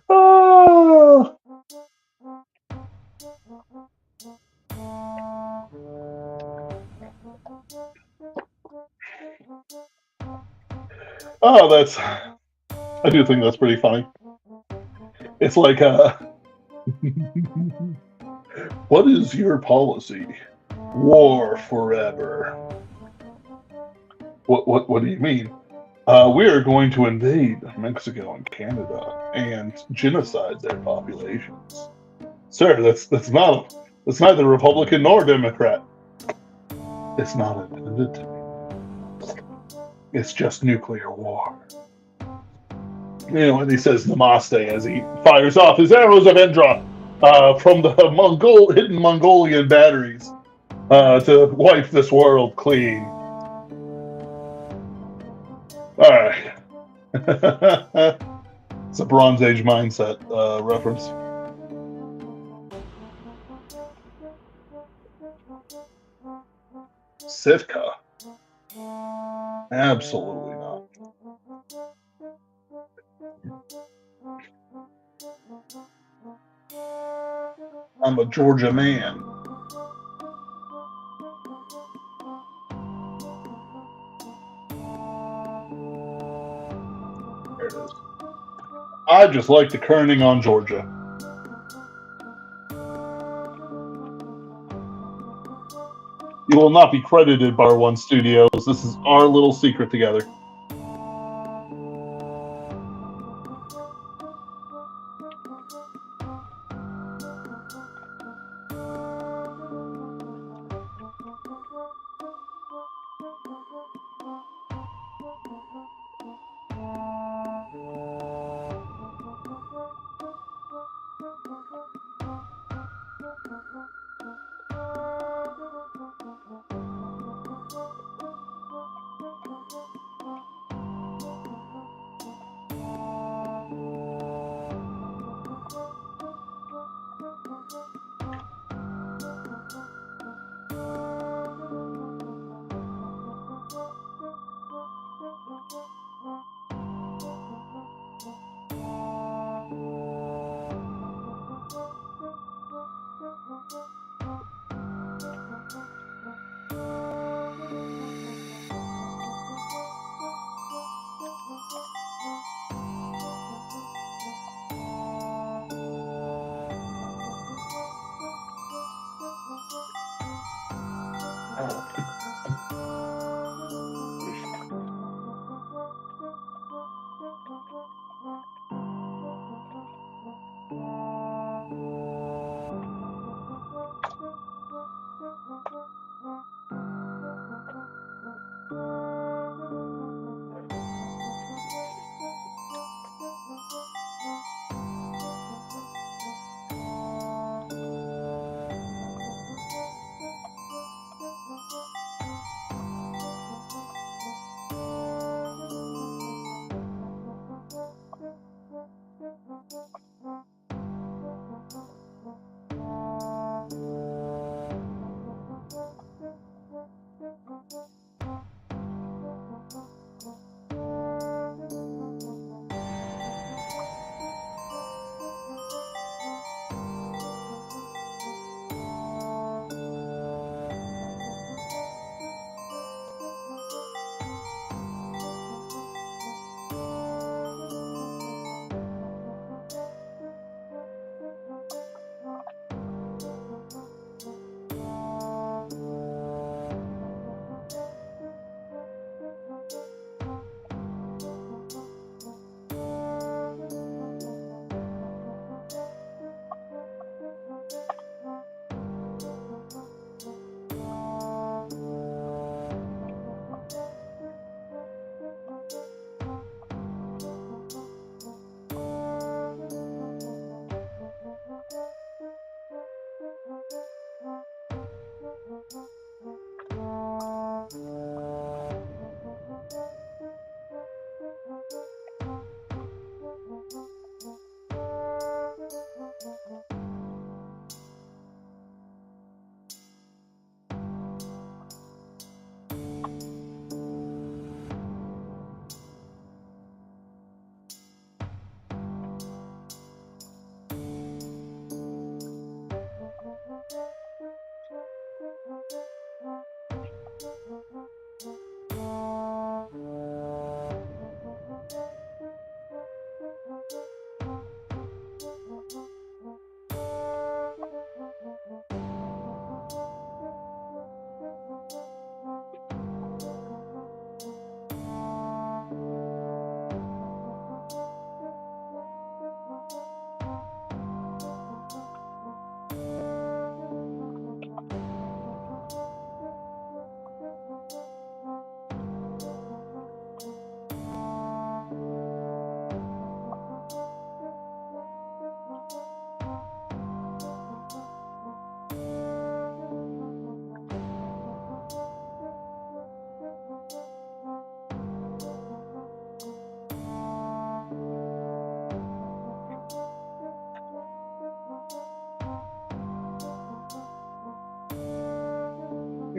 S1: Oh. Oh, I do think that's pretty funny. It's like, what is your policy? War forever. What do you mean? We are going to invade Mexico and Canada and genocide their populations. Sir, that's neither Republican nor Democrat. It's not intended to be. It's just nuclear war. And he says Namaste as he fires off his arrows of Endra from the hidden Mongolian batteries to wipe this world clean. All right. It's a Bronze Age mindset reference. Sitka? Absolutely not. I'm a Georgia man. There it is. I just like the kerning on Georgia. You will not be credited, Bar One Studios. This is our little secret together.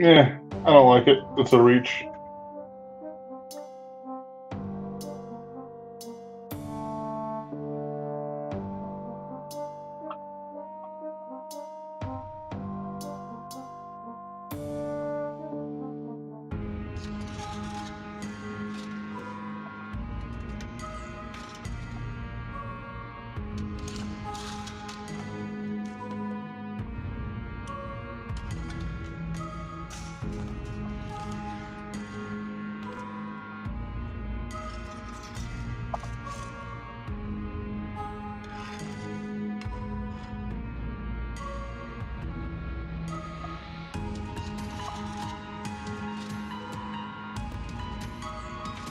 S1: Yeah, I don't like it. It's a reach.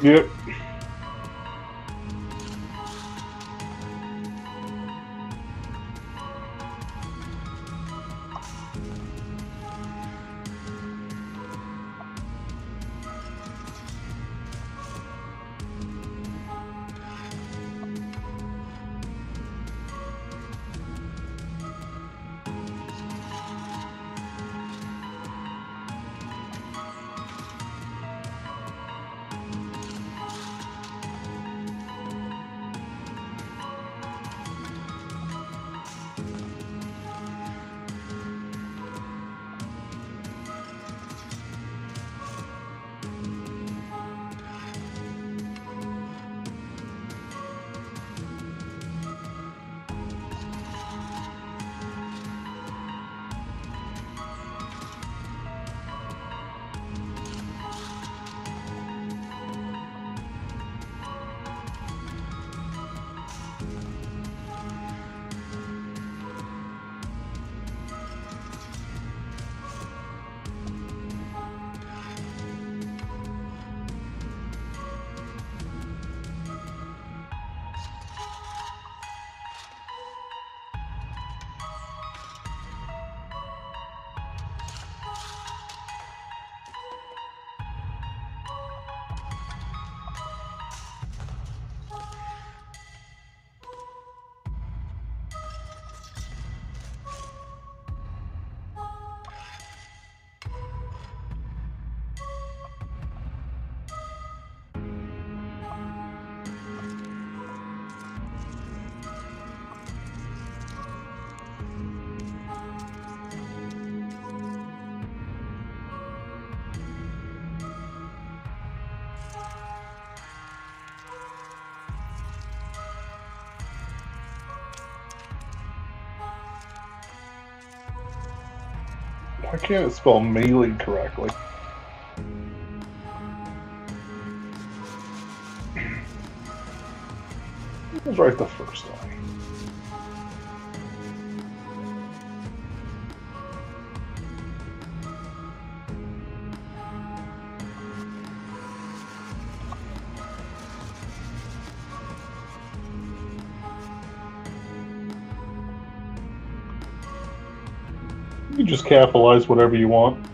S1: Yep. Why can't it spell mailing correctly? It was right the first time. You can just capitalize whatever you want.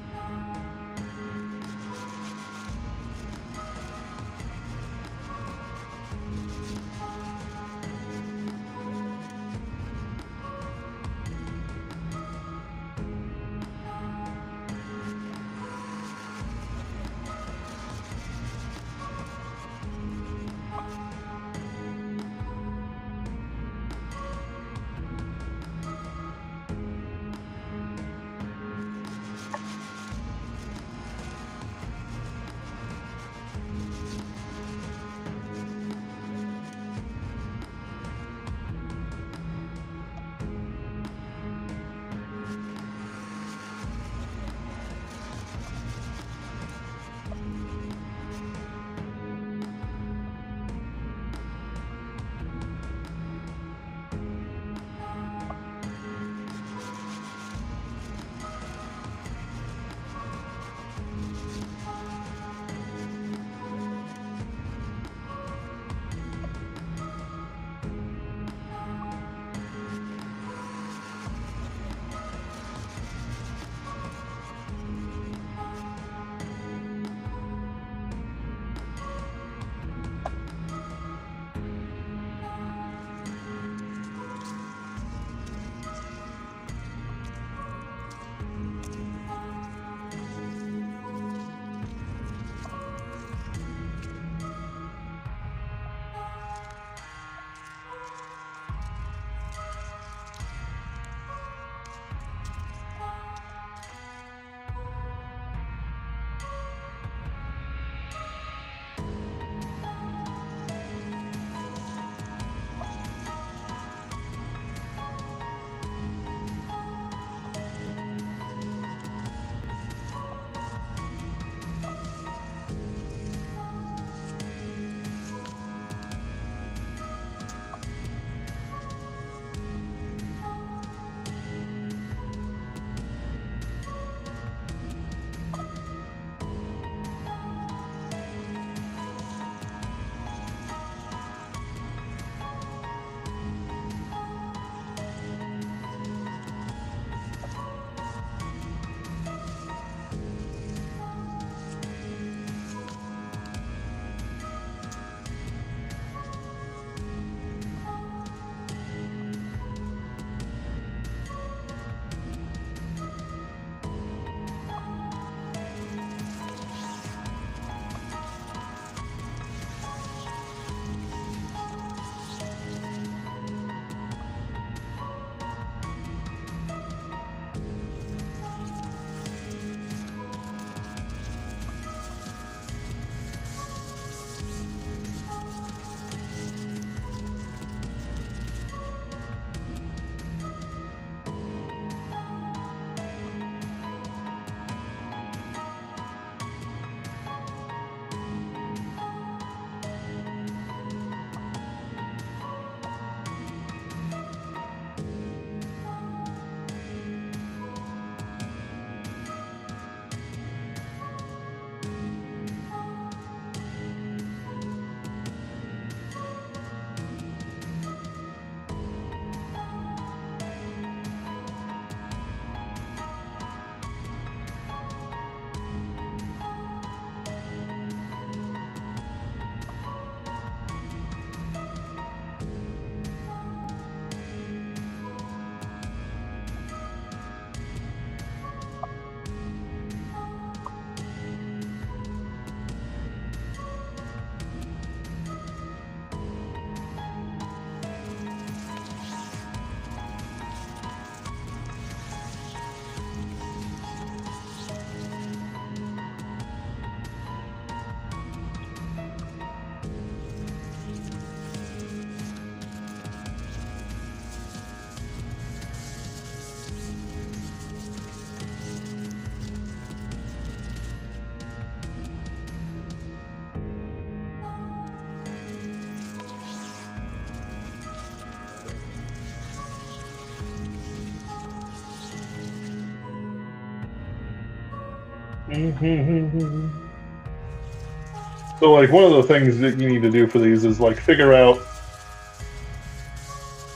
S1: So, like, one of the things that you need to do for these is, like, figure out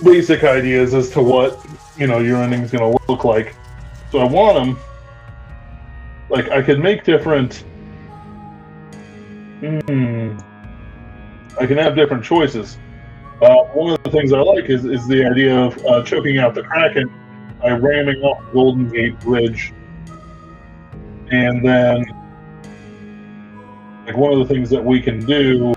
S1: basic ideas as to what, you know, your ending's going to look like. So I want them, like, I could make different... I can have different choices. One of the things I like is the idea of choking out the Kraken by ramming off the Golden Gate Bridge. And then, like, one of the things that we can do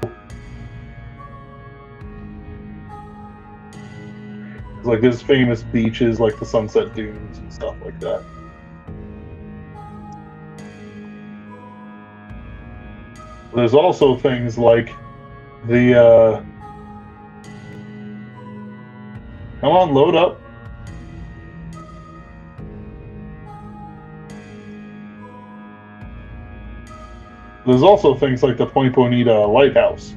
S1: is, like, there's famous beaches, like the Sunset Dunes and stuff like that. There's also things like the, come on, load up. There's also things like the Point Bonita Lighthouse,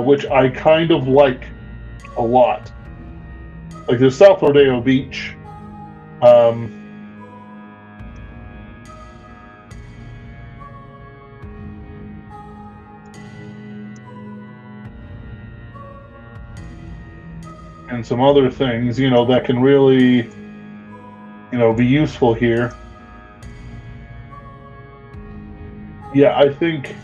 S1: which I kind of like a lot. Like, there's South Rodeo Beach. And some other things, you know, that can really, you know, be useful here. Yeah, I think...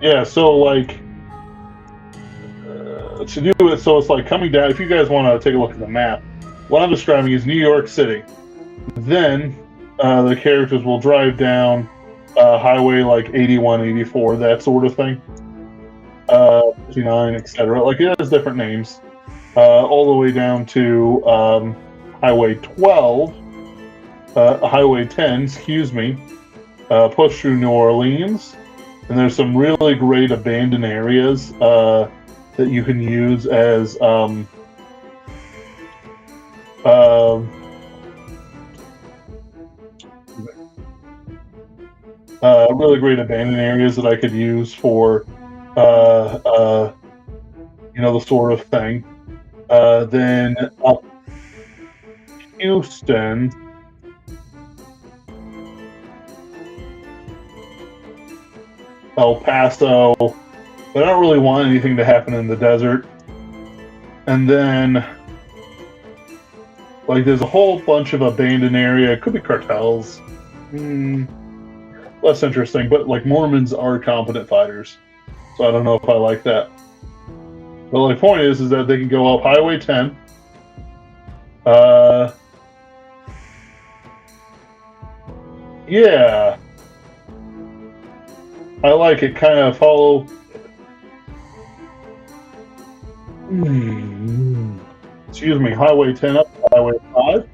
S1: Yeah, so, like, to do it, so it's like coming down, if you guys want to take a look at the map, what I'm describing is New York City. Then the characters will drive down highway like 81, 84, that sort of thing. 59, etc. Like, it has different names. All the way down to Highway 12, Highway 10, excuse me, push through New Orleans. And there's some really great abandoned areas that you can use as really great abandoned areas that I could use for you know, the sort of thing. Then up Houston, El Paso, but I don't really want anything to happen in the desert. And then, like, there's a whole bunch of abandoned area. It could be cartels. Less interesting, but, like, Mormons are competent fighters. So I don't know if I like that. But the point is that they can go up Highway 10. Yeah. I like it. Kind of follow... Excuse me, Highway 10 up to Highway 5.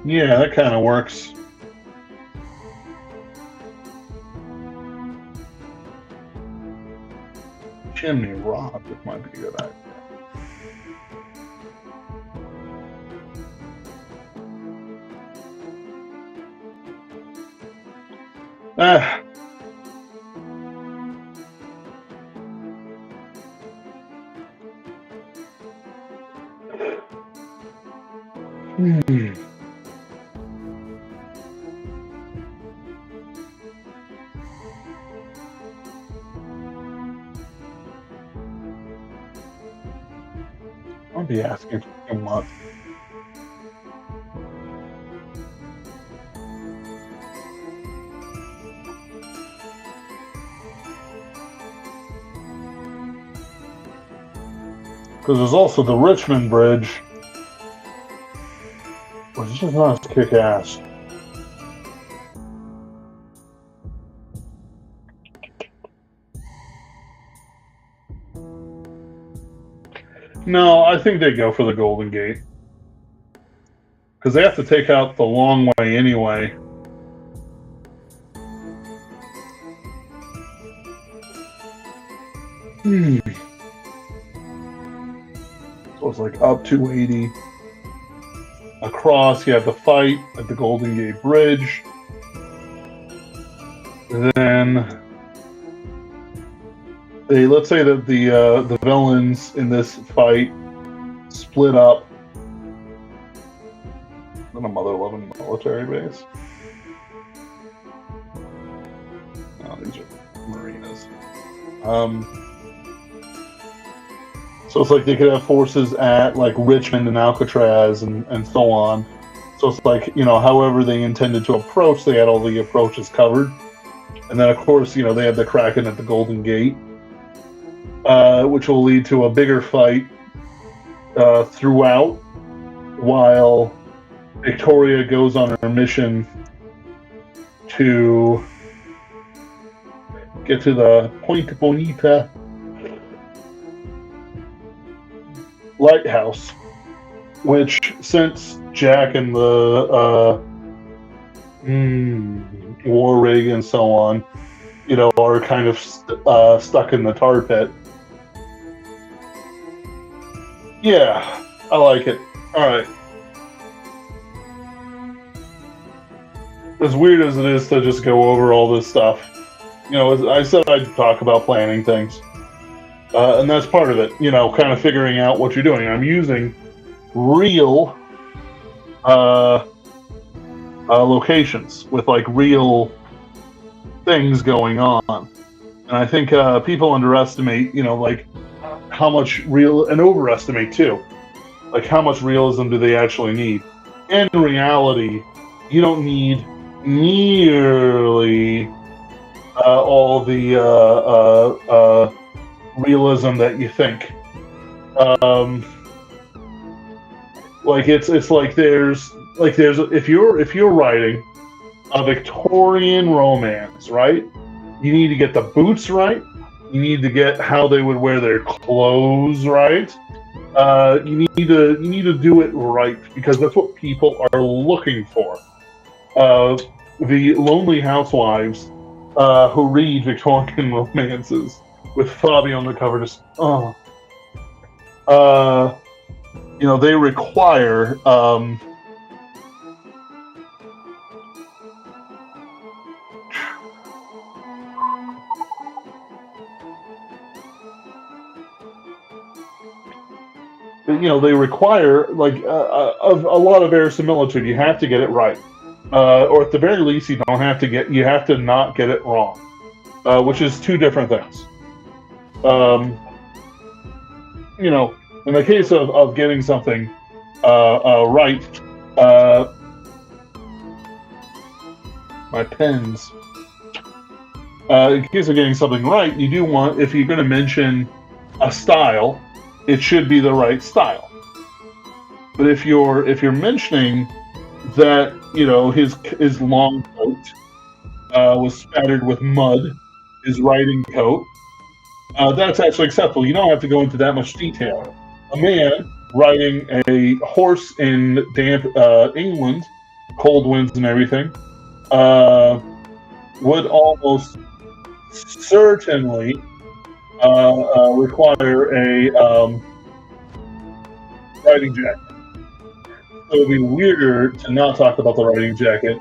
S1: Yeah, that kind of works. Chimney Rock, that might be a good idea. I'll be asking for too much. Because there's also the Richmond Bridge, which is just not as kick-ass. No, I think they go for the Golden Gate. Because they have to take out the long way anyway. So it's like up 280. Across, you have the fight at the Golden Gate Bridge. Then let's say that the villains in this fight split up. In a Mother 11 military base. Oh, these are marinas. So it's like they could have forces at like Richmond and Alcatraz and so on. So it's like, however they intended to approach, they had all the approaches covered. And then of course, they had the Kraken at the Golden Gate, which will lead to a bigger fight throughout, while Victoria goes on her mission to get to the Point Bonita lighthouse, which, since Jack and the war rig and so on, are kind of stuck in the tar pit. Yeah, I like it. All right. As weird as it is to just go over all this stuff, I said I'd talk about planning things. And that's part of it, kind of figuring out what you're doing. I'm using real locations with like real things going on. And I think people underestimate, like how much real, and overestimate too, like how much realism do they actually need. In reality, you don't need nearly all the realism that you think. Like it's like there's if you're writing a Victorian romance, right? You need to get the boots right. You need to get how they would wear their clothes right. You need to do it right, because that's what people are looking for. The lonely housewives who read Victorian romances with Fabi on the cover, just they require they require like a lot of verisimilitude. You have to get it right, or at the very least, you have to not get it wrong, which is two different things. In the case of getting something right, my pens. In case of getting something right, you do want, if you're going to mention a style, it should be the right style. But if you're mentioning that his long coat was spattered with mud, his riding coat, that's actually acceptable. You don't have to go into that much detail. A man riding a horse in damp England, cold winds and everything, would almost certainly require a riding jacket. So it would be weirder to not talk about the riding jacket.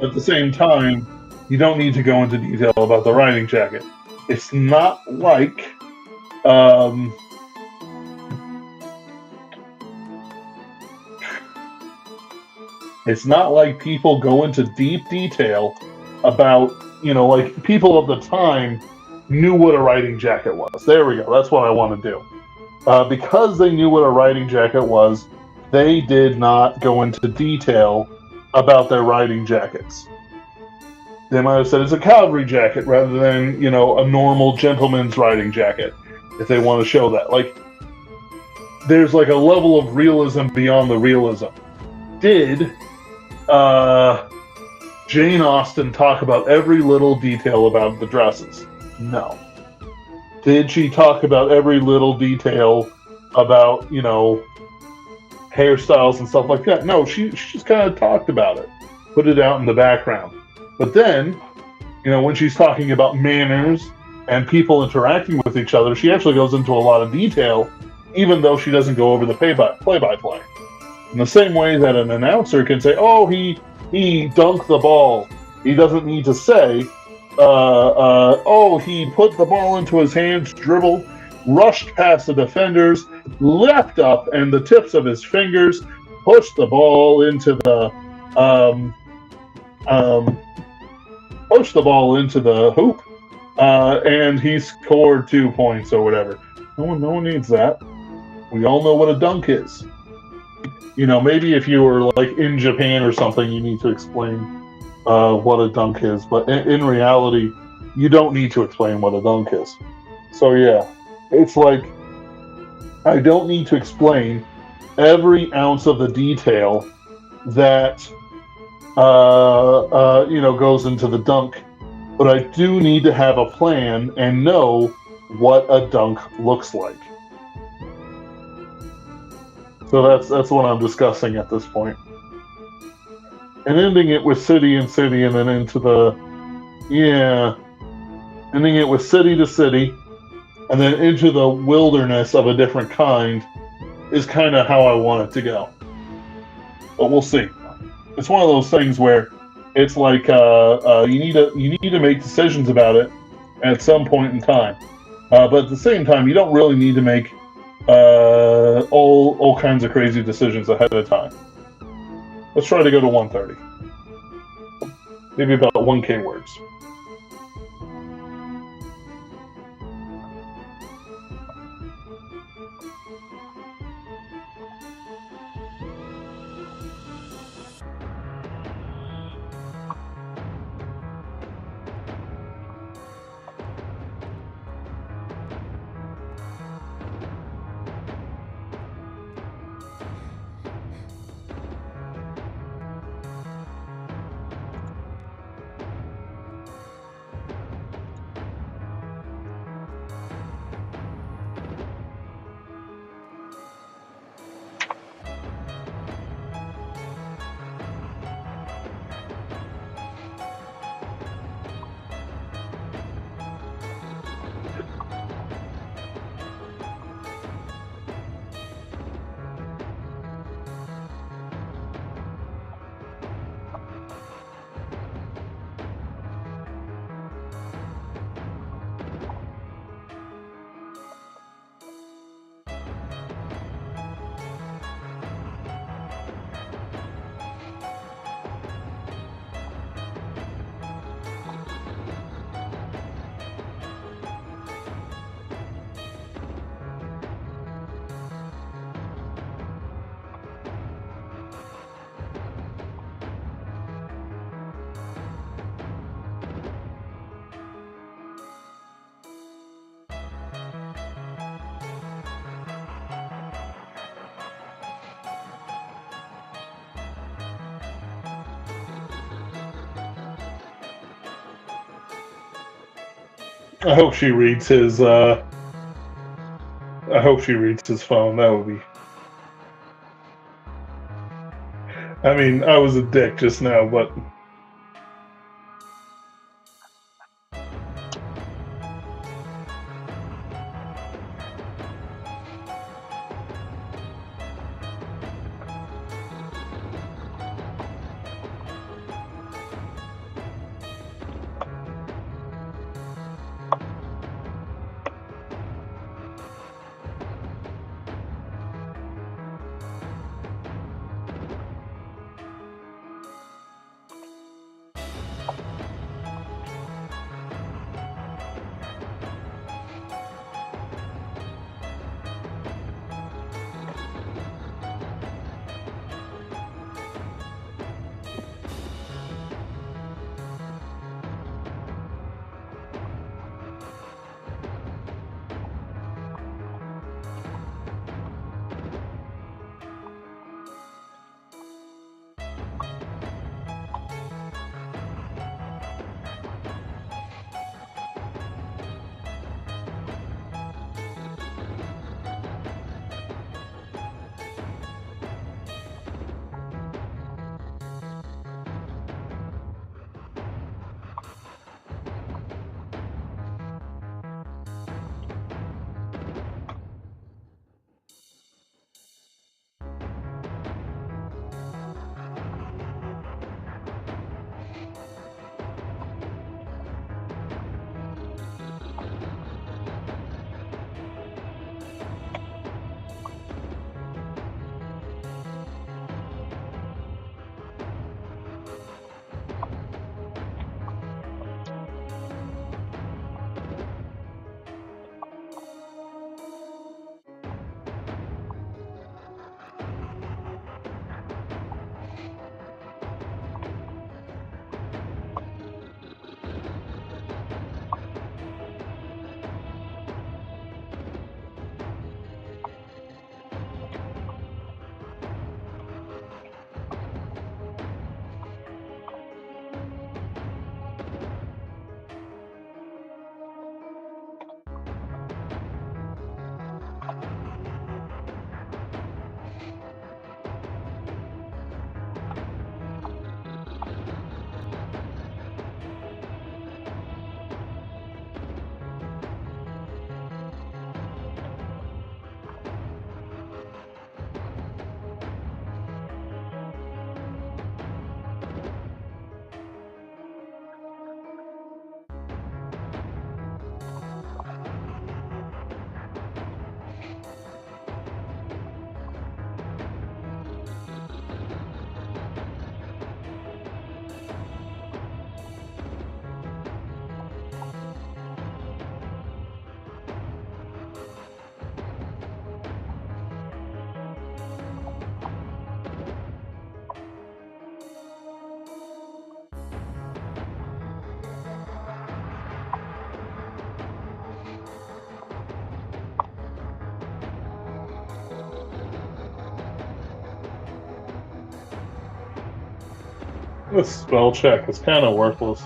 S1: At the same time, you don't need to go into detail about the riding jacket. It's not like people go into deep detail about, like people of the time knew what a riding jacket was. There we go. That's what I want to do. Because they knew what a riding jacket was, they did not go into detail about their riding jackets. They might have said it's a cavalry jacket rather than, a normal gentleman's riding jacket, if they want to show that. Like, there's like a level of realism beyond the realism. Did Jane Austen talk about every little detail about the dresses? No. Did she talk about every little detail about, hairstyles and stuff like that. No, she just kind of talked about it, put it out in the background. But then, when she's talking about manners and people interacting with each other, she actually goes into a lot of detail, even though she doesn't go over the play-by-play. In the same way that an announcer can say, "Oh, he dunked the ball," he doesn't need to say, "Oh, he put the ball into his hands, dribbled, rushed past the defenders, leapt up, and the tips of his fingers pushed the ball into the hoop, and he scored 2 points or whatever." No one needs that. We all know what a dunk is. Maybe if you were like in Japan or something, you need to explain what a dunk is. But in reality, you don't need to explain what a dunk is. So yeah, it's like I don't need to explain every ounce of the detail that goes into the dunk, but I do need to have a plan and know what a dunk looks like. So that's what I'm discussing at this point. And ending it with city and city, and then ending it with city to city, and then into the wilderness of a different kind is kind of how I want it to go. But we'll see. It's one of those things where it's like you need to make decisions about it at some point in time. But at the same time, you don't really need to make all kinds of crazy decisions ahead of time. Let's try to go to 130. Maybe about 1K words. I hope she reads his. I hope she reads his phone. That would be. I mean, I was a dick just now, but. This spell check is kind of worthless.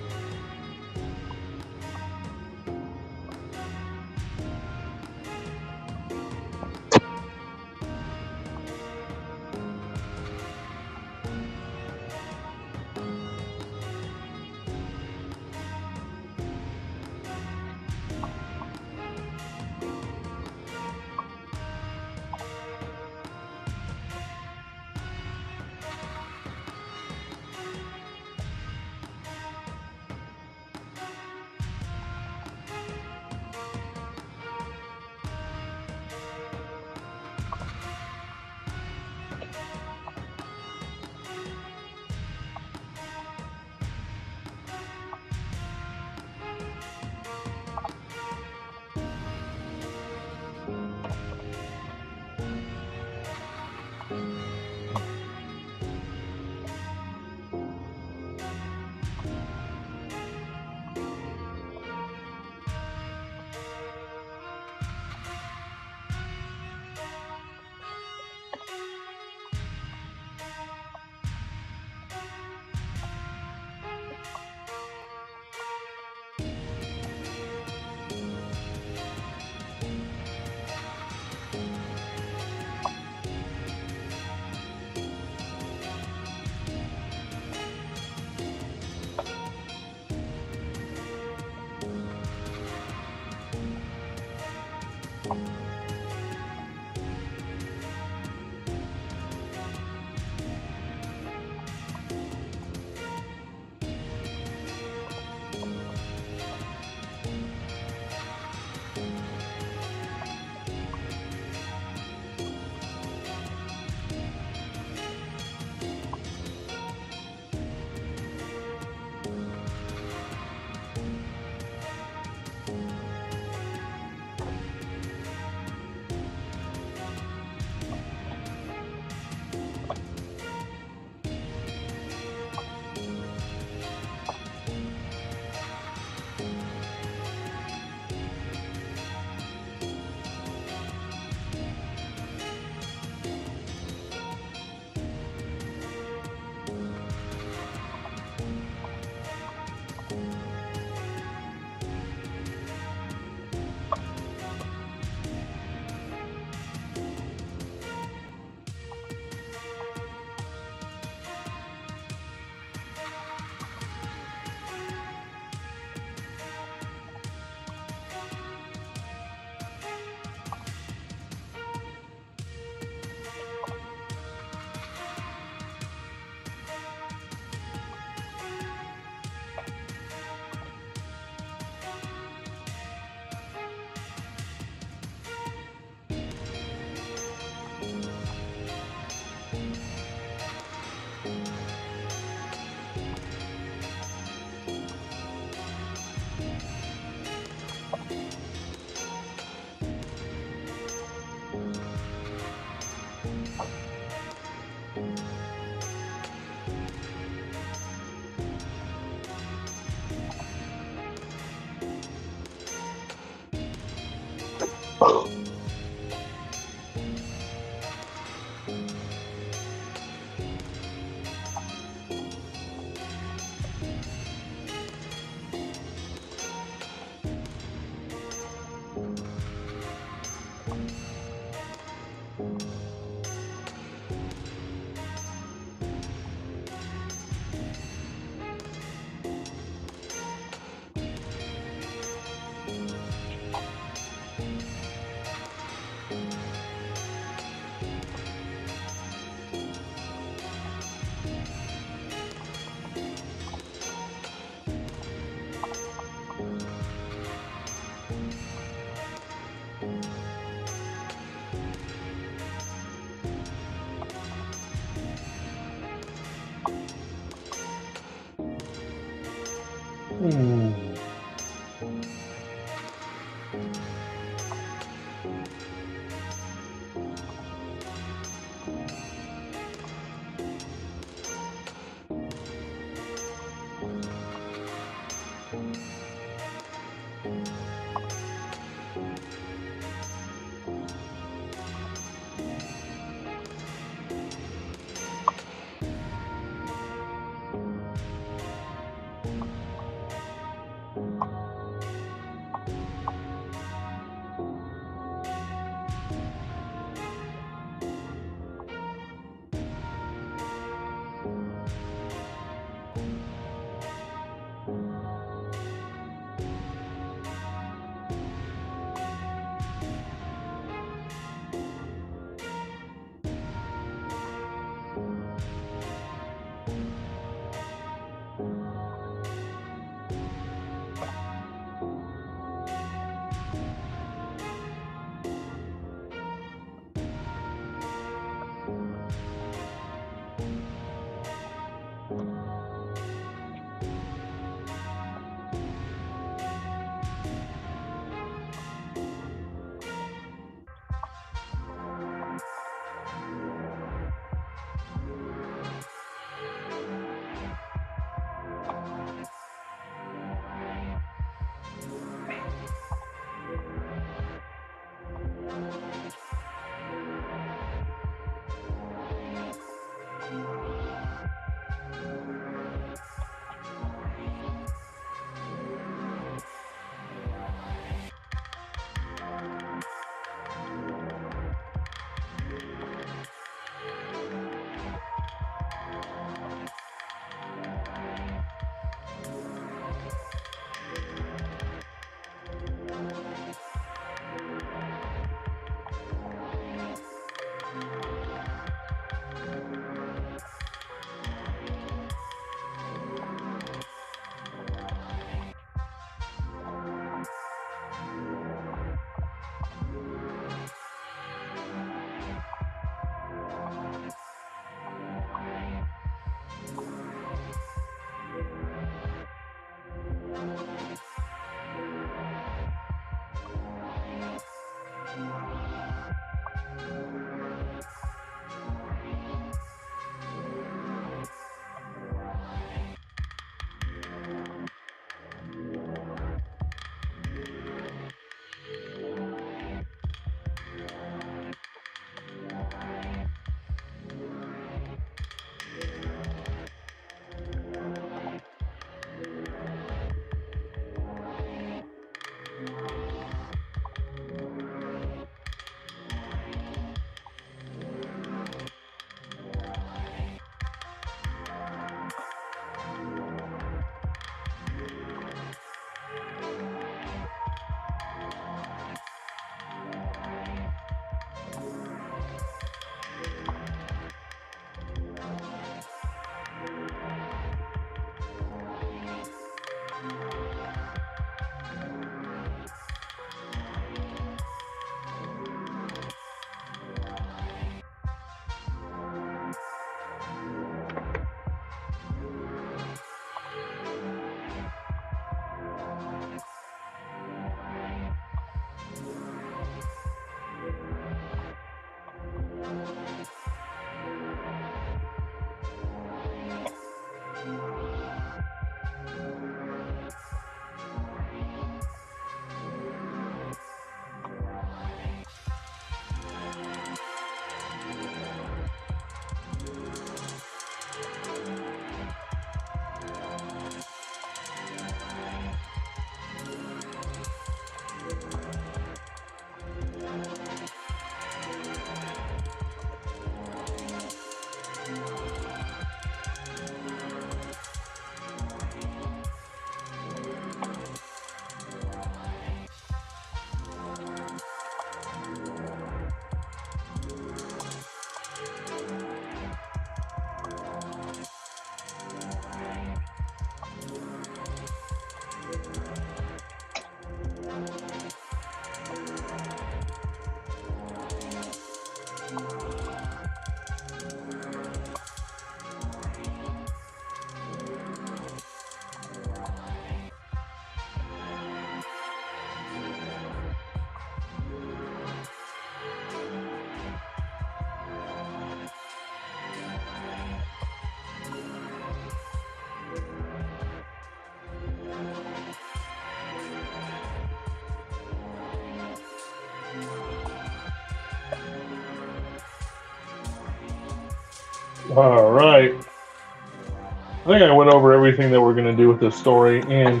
S1: All right. I think I went over everything that we're going to do with this story and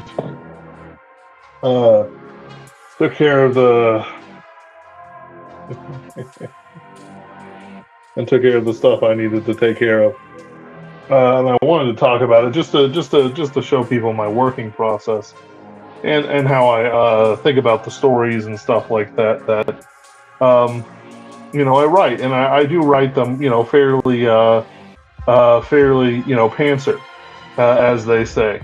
S1: uh, took care of the and took care of the stuff I needed to take care of. And I wanted to talk about it just to show people my working process and how I think about the stories and stuff like that. Um, I write and I do write them, fairly, fairly, pantser, as they say.